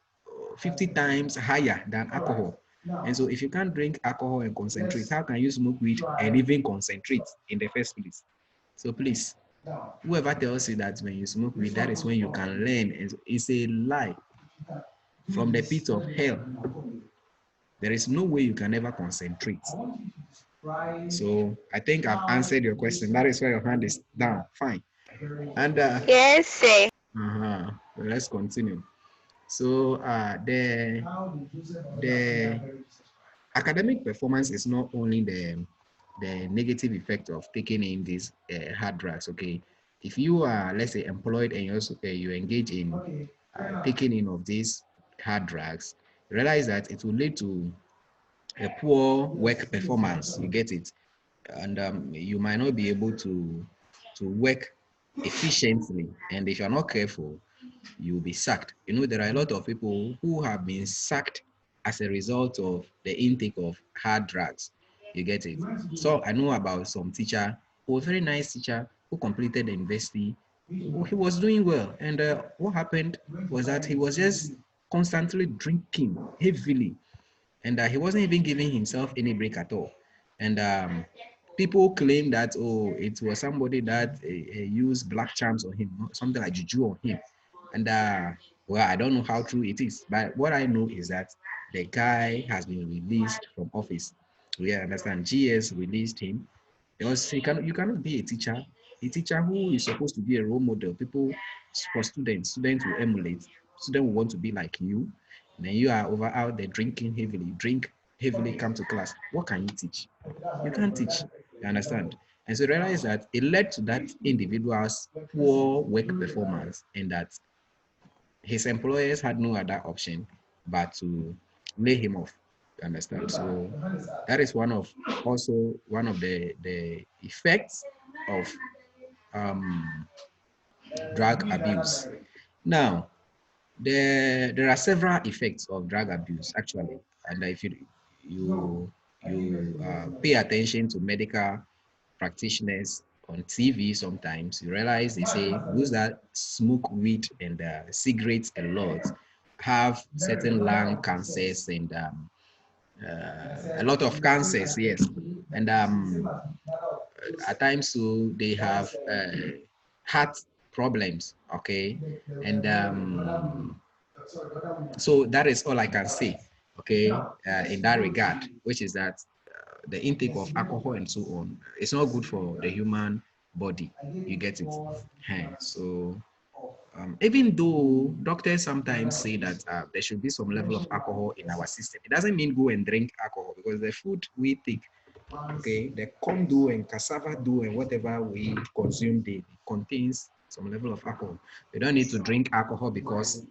50 times higher than alcohol. And so if you can't drink alcohol and concentrate, how can you smoke weed and even concentrate in the first place? So please, whoever tells you that when you smoke weed, that is when you can learn, it's a lie from the pit of hell. There is no way you can ever concentrate. So I think I've answered your question. That is why your hand is down. Fine. And Yes, sir. let's continue. So the academic performance is not only the negative effect of taking in these hard drugs. Okay, if you are, let's say, employed and you also you engage in taking in of these hard drugs, realize that it will lead to a poor work performance. You get it, and you might not be able to work efficiently. And if you're not careful, you'll be sacked. You know, there are a lot of people who have been sacked as a result of the intake of hard drugs. You get it? So I know about some teacher who was a very nice teacher who completed the university. He was doing well. And what happened was that he was just constantly drinking heavily. And he wasn't even giving himself any break at all. And people claim that, oh, it was somebody that used black charms on him, something like juju on him. And well, I don't know how true it is, but what I know is that the guy has been released from office. We understand GS released him because you cannot be a teacher who is supposed to be a role model. People for students will emulate. Students will want to be like you. And then you are over out there drinking heavily, drink heavily, come to class. What can you teach? You can't teach. You understand? And so realize that it led to that individual's poor work performance, and that his employers had no other option but to lay him off. You understand? So that is also one of the effects of drug abuse. Now, there are several effects of drug abuse actually, and if you pay attention to medical practitioners on TV, sometimes you realize they say those that smoke weed and cigarettes a lot have certain lung cancers and a lot of cancers, yes, and at times so they have heart problems, okay, and so that is all I can say, okay, in that regard, which is that the intake of alcohol and so on, it's not good for the human body. You get it? So even though doctors sometimes say that there should be some level of alcohol in our system, it doesn't mean go and drink alcohol, because the food we take, okay, the corn dough and cassava dough and whatever we consume daily contains some level of alcohol. We don't need to drink alcohol because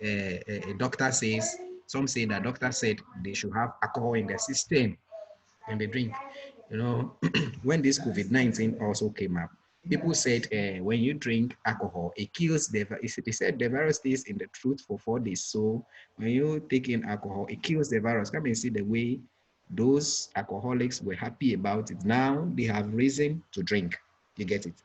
a doctor says, some say that doctor said they should have alcohol in their system and they drink. You know, when this COVID-19 also came up, people said when you drink alcohol, it kills the virus. They said the virus stays in the throat for 4 days. So when you take in alcohol, it kills the virus. Come and see the way those alcoholics were happy about it. Now they have reason to drink. You get it?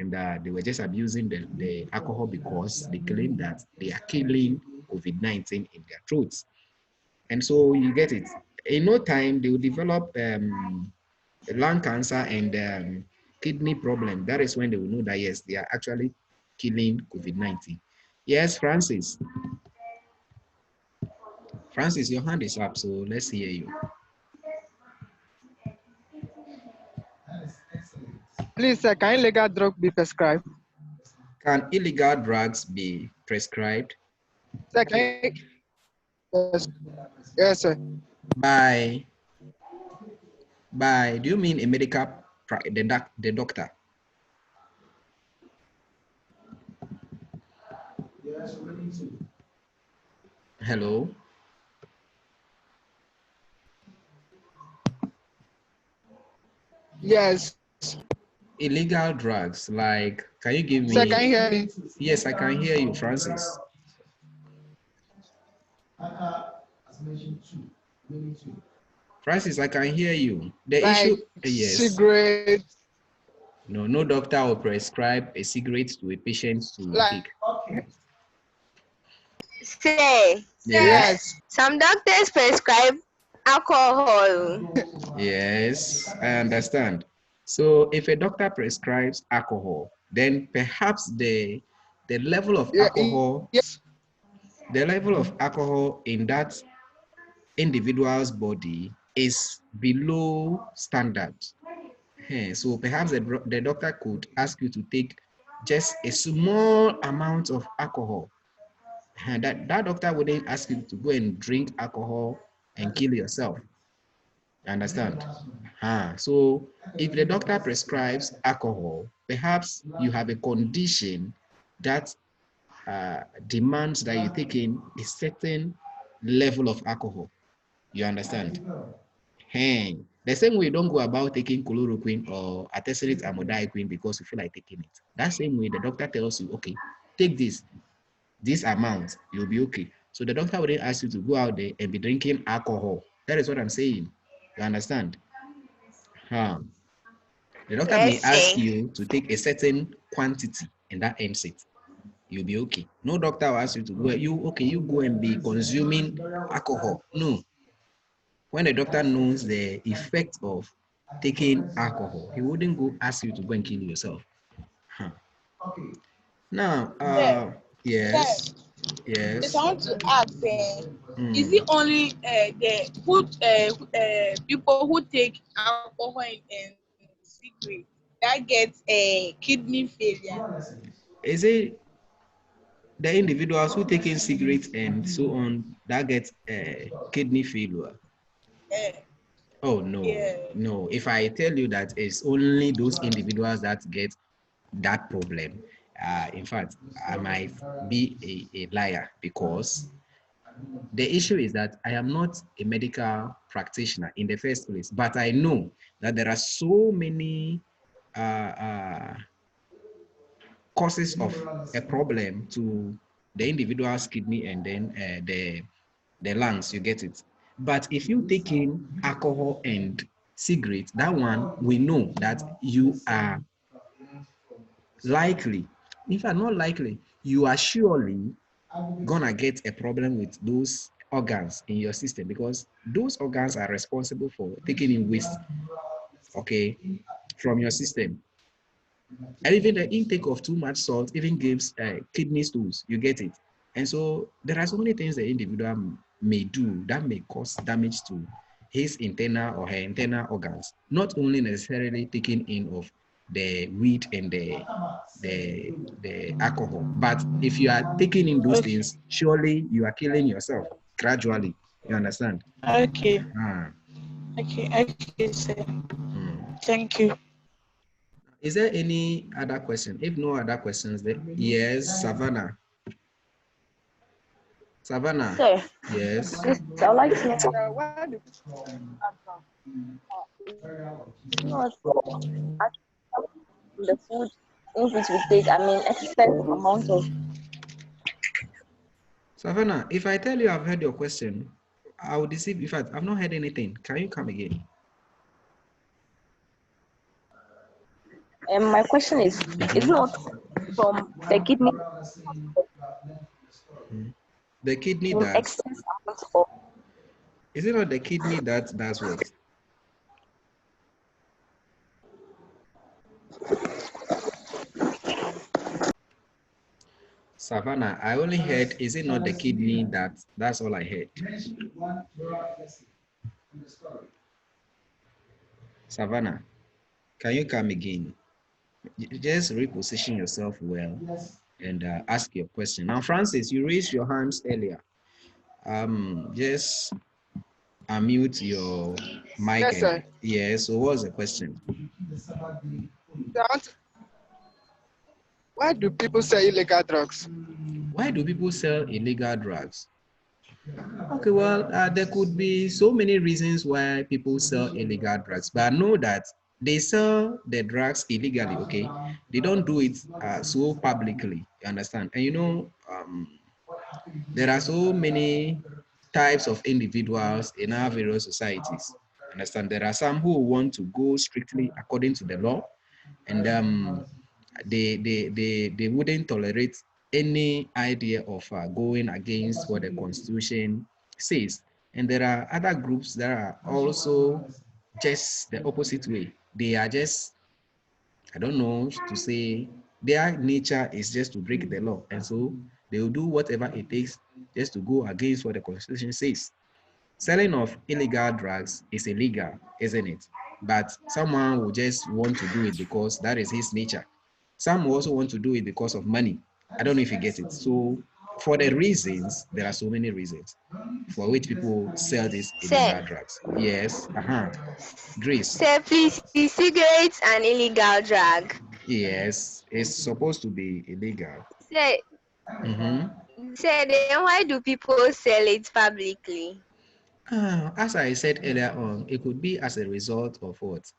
And they were just abusing the alcohol because they claim that they are killing COVID-19 in their throats. And so you get it. In no time, they will develop lung cancer and kidney problem. That is when they will know that, yes, they are actually killing COVID-19. Yes, Francis. Francis, your hand is up, so let's hear you. Please, sir, can illegal drug be prescribed? Can illegal drugs be prescribed? Sir, yes, yes, sir. By, do you mean a medical, the doctor? Hello. Yes. Illegal drugs, like, can you give Sir, me? can you hear me? Yes, I can hear you, Francis. Francis, I can hear you. The issue, Like yes. cigarette, No, no doctor will prescribe a cigarette to a patient to like take. Say, Yes. yes. some doctors prescribe alcohol. Yes, I understand. So if a doctor prescribes alcohol, then perhaps the level of Yeah, alcohol, yes. the level of alcohol in that individual's body is below standard. So perhaps the doctor could ask you to take just a small amount of alcohol. That doctor wouldn't ask you to go and drink alcohol and kill yourself. You understand? So if the doctor prescribes alcohol, perhaps you have a condition that demands that you take in a certain level of alcohol. You understand? The same way you don't go about taking chloroquine or artesunate amodiaquine because you feel like taking it. That same way the doctor tells you, okay, take this amount, you'll be okay. So the doctor wouldn't ask you to go out there and be drinking alcohol. That is what I'm saying. You understand? The doctor may Let's ask say. you to take a certain quantity and that ends it. You'll be okay. No doctor will ask you to go, you go and be consuming alcohol. No. When the doctor knows the effect of taking alcohol, he wouldn't go ask you to go and kill yourself. Now, yes, yes. I want to ask, is it only the people who take alcohol and cigarette that get a kidney failure? Is it the individuals who taking cigarettes and so on that get kidney failure? Uh, Oh no, yeah. no. If I tell you that it's only those individuals that get that problem, in fact, I might be a liar, because the issue is that I am not a medical practitioner in the first place, but I know that there are so many causes of a problem to the individual's kidney and then the lungs, you get it. But if you take in alcohol and cigarettes, that one we know that you are likely, in fact not likely, you are surely gonna get a problem with those organs in your system, because those organs are responsible for taking in waste, okay, from your system. And even the intake of too much salt even gives kidney stones, you get it. And so there are so many things the individual may do that may cause damage to his internal or her internal organs, not only necessarily taking in of the weed and the alcohol, but if you are taking in those Okay. things, surely you are killing yourself gradually. You understand? Okay. Ah. Okay, sir. Thank you. Is there any other question? If no other questions, then yes, Savannah. Savannah. Sir, Yes. please, I would like to know Why do not the food in which we take, I mean, excess amount of. Savannah, if I tell you I've heard your question, I will deceive. In fact, I've not heard anything. Can you come again? And my question is not from the kidney The kidney in that, excess amount of. is it not the kidney that does what? Savannah, I only heard, is it not the kidney that, that's all I heard. Savannah, can you come again? Just reposition yourself well and ask your question. Now, Francis, you raised your hands earlier. Just unmute your mic. yes, sir. Yes, so what's the question? Why do people sell illegal drugs? Why do people sell illegal drugs? Okay, well, there could be so many reasons why people sell illegal drugs, but I know that they sell the drugs illegally, okay? They don't do it so publicly, you understand? And there are so many types of individuals in our various societies. Understand? There are some who want to go strictly according to the law, and they wouldn't tolerate any idea of going against what the Constitution says. And there are other groups that are also just the opposite way. They are just, I don't know to say, their nature is just to break the law. And so they will do whatever it takes just to go against what the Constitution says. Selling of illegal drugs is illegal, isn't it? But someone will just want to do it because that is his nature. Some will also want to do it because of money. I don't know if you get it. So for the reasons, there are so many reasons for which people sell these Sir, illegal drugs. Yes, Grace. sir, please, is cigarettes an illegal drug? Yes, it's supposed to be illegal. Sir, sir, then why do people sell it publicly? As I said earlier on, it could be as a result of what?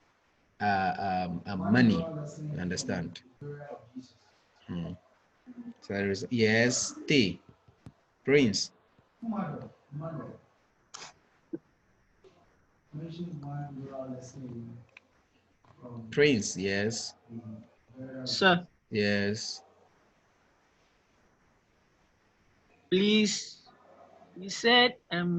Money, you understand? So there is, yes, T, Prince. Prince, yes. Sir, Yes. please, you said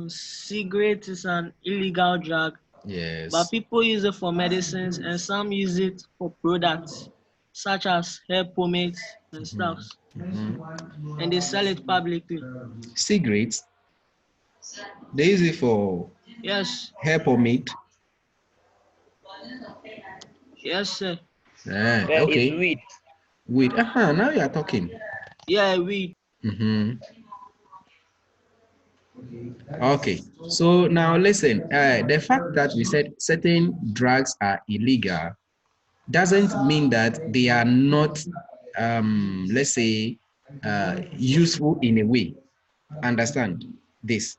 cigarette is an illegal drug, Yes. but people use it for medicines and some use it for products such as hair pomades and stuff. And they sell it publicly. Cigarettes, they use it for hair pomade. Yes, sir. Okay. It's weed. Weed. Now you are talking. Yeah, weed. Okay, so now listen, the fact that we said certain drugs are illegal doesn't mean that they are not, let's say, useful in a way. Understand this?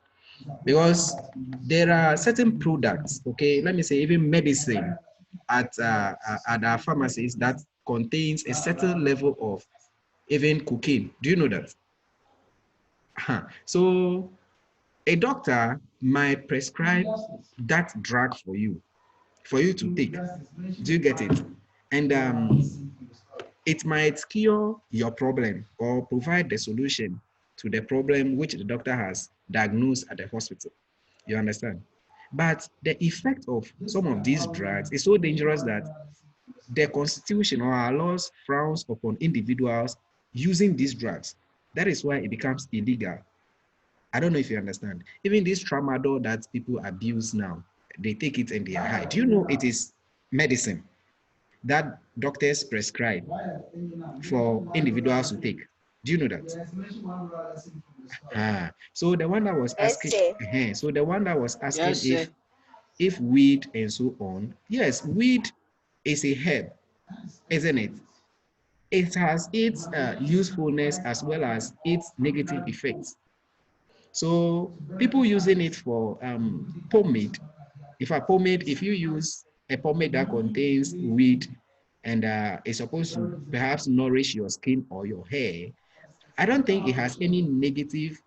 Because there are certain products, okay, let me say even medicine at our pharmacies that contains a certain level of even cocaine. Do you know that? So a doctor might prescribe that drug for you to take. Do you get it? And it might cure your problem or provide the solution to the problem which the doctor has diagnosed at the hospital. You understand? But the effect of some of these drugs is so dangerous that the constitution or our laws frowns upon individuals using these drugs. That is why it becomes illegal. I don't know if you understand. Even this tramadol that people abuse now, they take it and they are high. Do you know it is medicine that doctors prescribe for individuals to take? Do you know that? So the one that was asking, so the one that was asking if weed and so on, yes, weed is a herb, isn't it? It has its usefulness as well as its negative effects. So people using it for pomade. If you use a pomade that contains weed and is supposed to perhaps nourish your skin or your hair, I don't think it has any negative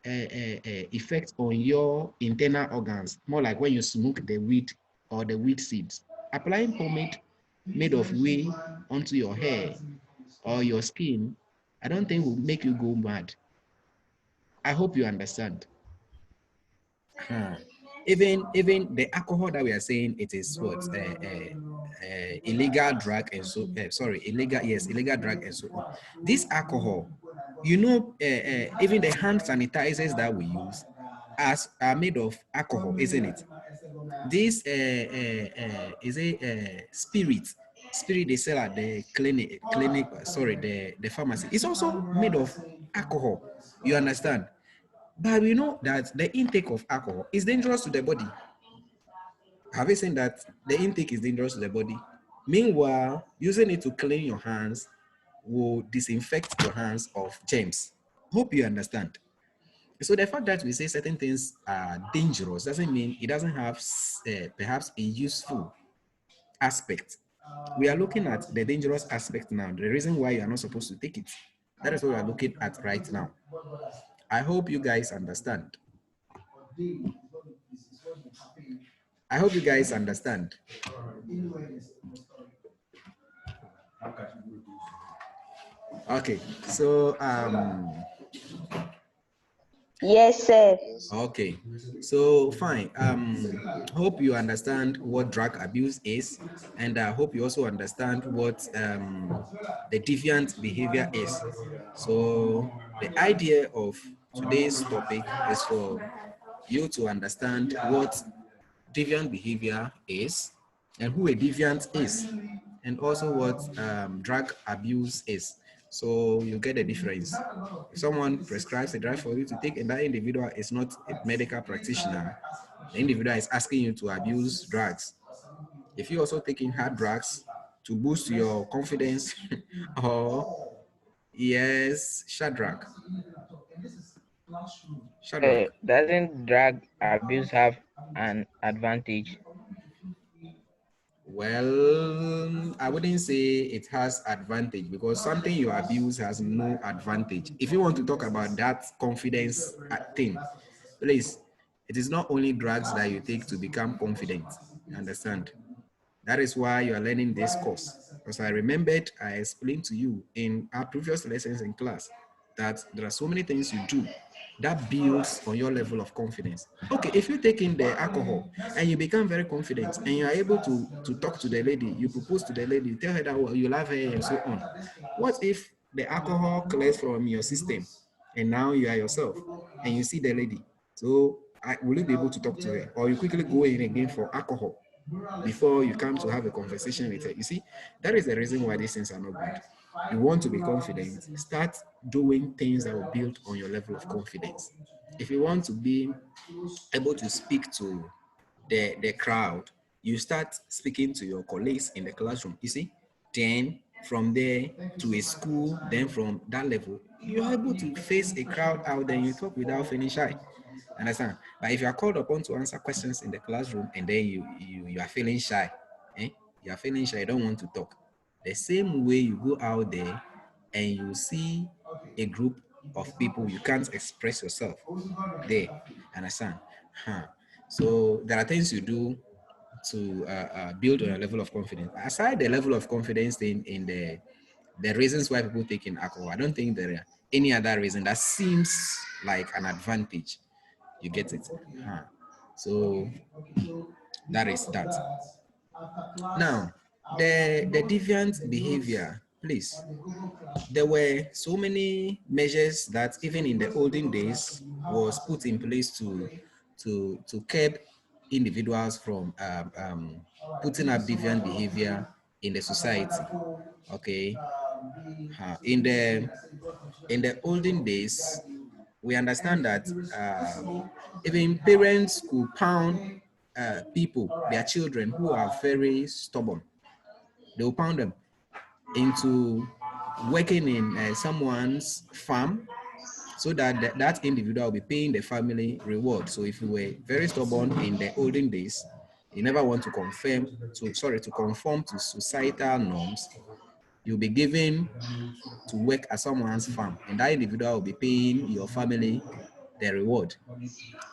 effect on your internal organs. More like when you smoke the weed or the weed seeds. Applying pomade made of weed onto your hair or your skin, I don't think will make you go mad. I hope you understand. Even the alcohol that we are saying it is what illegal drug and so illegal drug and so on. This alcohol, even the hand sanitizers that we use are made of alcohol, isn't it? This is a spirit they sell at the the pharmacy. It's also made of alcohol. You understand? But we know that the intake of alcohol is dangerous to the body. Have you seen that the intake is dangerous to the body? Meanwhile, using it to clean your hands will disinfect your hands of germs. Hope you understand. So the fact that we say certain things are dangerous doesn't mean it doesn't have perhaps a useful aspect. We are looking at the dangerous aspect now, the reason why you are not supposed to take it. That is what we are looking at right now. I hope you guys understand. I hope you guys understand. Okay, so Yes, sir. okay, so fine. Hope you understand what drug abuse is, and I hope you also understand what the deviant behavior is. So the idea of today's topic is for you to understand what deviant behavior is and who a deviant is, and also what drug abuse is. So you get the difference. If someone prescribes a drug for you to take and that individual is not a medical practitioner, the individual is asking you to abuse drugs. If you're also taking hard drugs to boost your confidence, or yes, Shadrach. Shadrach. Doesn't drug abuse have an advantage? Well, I wouldn't say it has advantage because something you abuse has no advantage. If you want to talk about that confidence thing, please, it is not only drugs that you take to become confident. You understand? That is why you are learning this course. Because I remembered I explained to you in our previous lessons in class that there are so many things you do that builds on your level of confidence. Okay, if you take in the alcohol and you become very confident and you are able to talk to the lady, you propose to the lady, you tell her that you love her and so on. What if the alcohol clears from your system and now you are yourself and you see the lady? So will you be able to talk to her? Or you quickly go in again for alcohol before you come to have a conversation with her? You see, that is the reason why these things are not good. You want to be confident, start doing things that will build on your level of confidence. If you want to be able to speak to the crowd, you start speaking to your colleagues in the classroom. You see, then from there to a school, then from that level, you're able to face a crowd out there. You talk without feeling shy. Understand? But if you are called upon to answer questions in the classroom and then you are feeling shy, you are feeling shy, you don't want to talk. The same way you go out there and you see a group of people, you can't express yourself there. Understand? So there are things you do to build on a level of confidence. Aside the level of confidence in the reasons why people take in alcohol, I don't think there are any other reason that seems like an advantage. You get it? So that is that. Now, the deviant behavior, please. There were so many measures that even in the olden days was put in place to curb individuals from putting up deviant behavior in the society. Okay, in the olden days, we understand that even parents could pound people, their children who are very stubborn. They will pound them into working in someone's farm so that that individual will be paying the family reward. So if you were very stubborn in the olden days, you never want to conform to societal norms, you'll be given to work at someone's farm, and that individual will be paying your family the reward.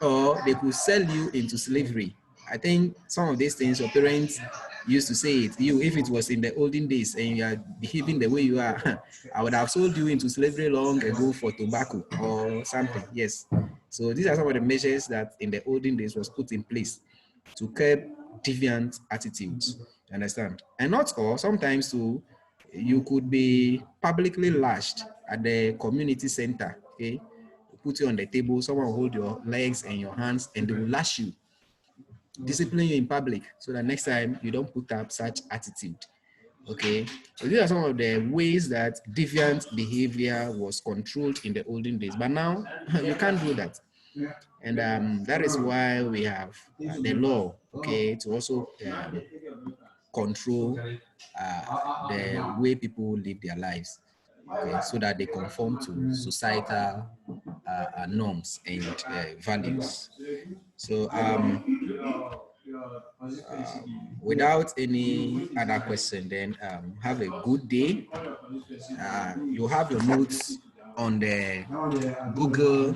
Or they could sell you into slavery. I think some of these things your parents used to say it. You, if it was in the olden days and you are behaving the way you are, I would have sold you into slavery long ago for tobacco or something. Yes. So these are some of the measures that in the olden days was put in place to curb deviant attitudes. You understand? And not all. Sometimes too, you could be publicly lashed at the community center. Okay, put you on the table, someone will hold your legs and your hands and they will lash you, discipline you in public so that next time you don't put up such attitude. Okay, so these are some of the ways that deviant behavior was controlled in the olden days, but now you can't do that. And that is why we have the law, okay, to also control the way people live their lives. okay, so that they conform to societal norms and values. So without any other question, then have a good day. You have your notes on the Google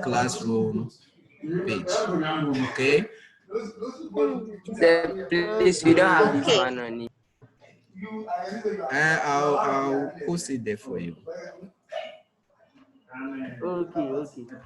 Classroom page. Okay. Please, you don't have this Okay. one on it. I'll post it there for you. Okay.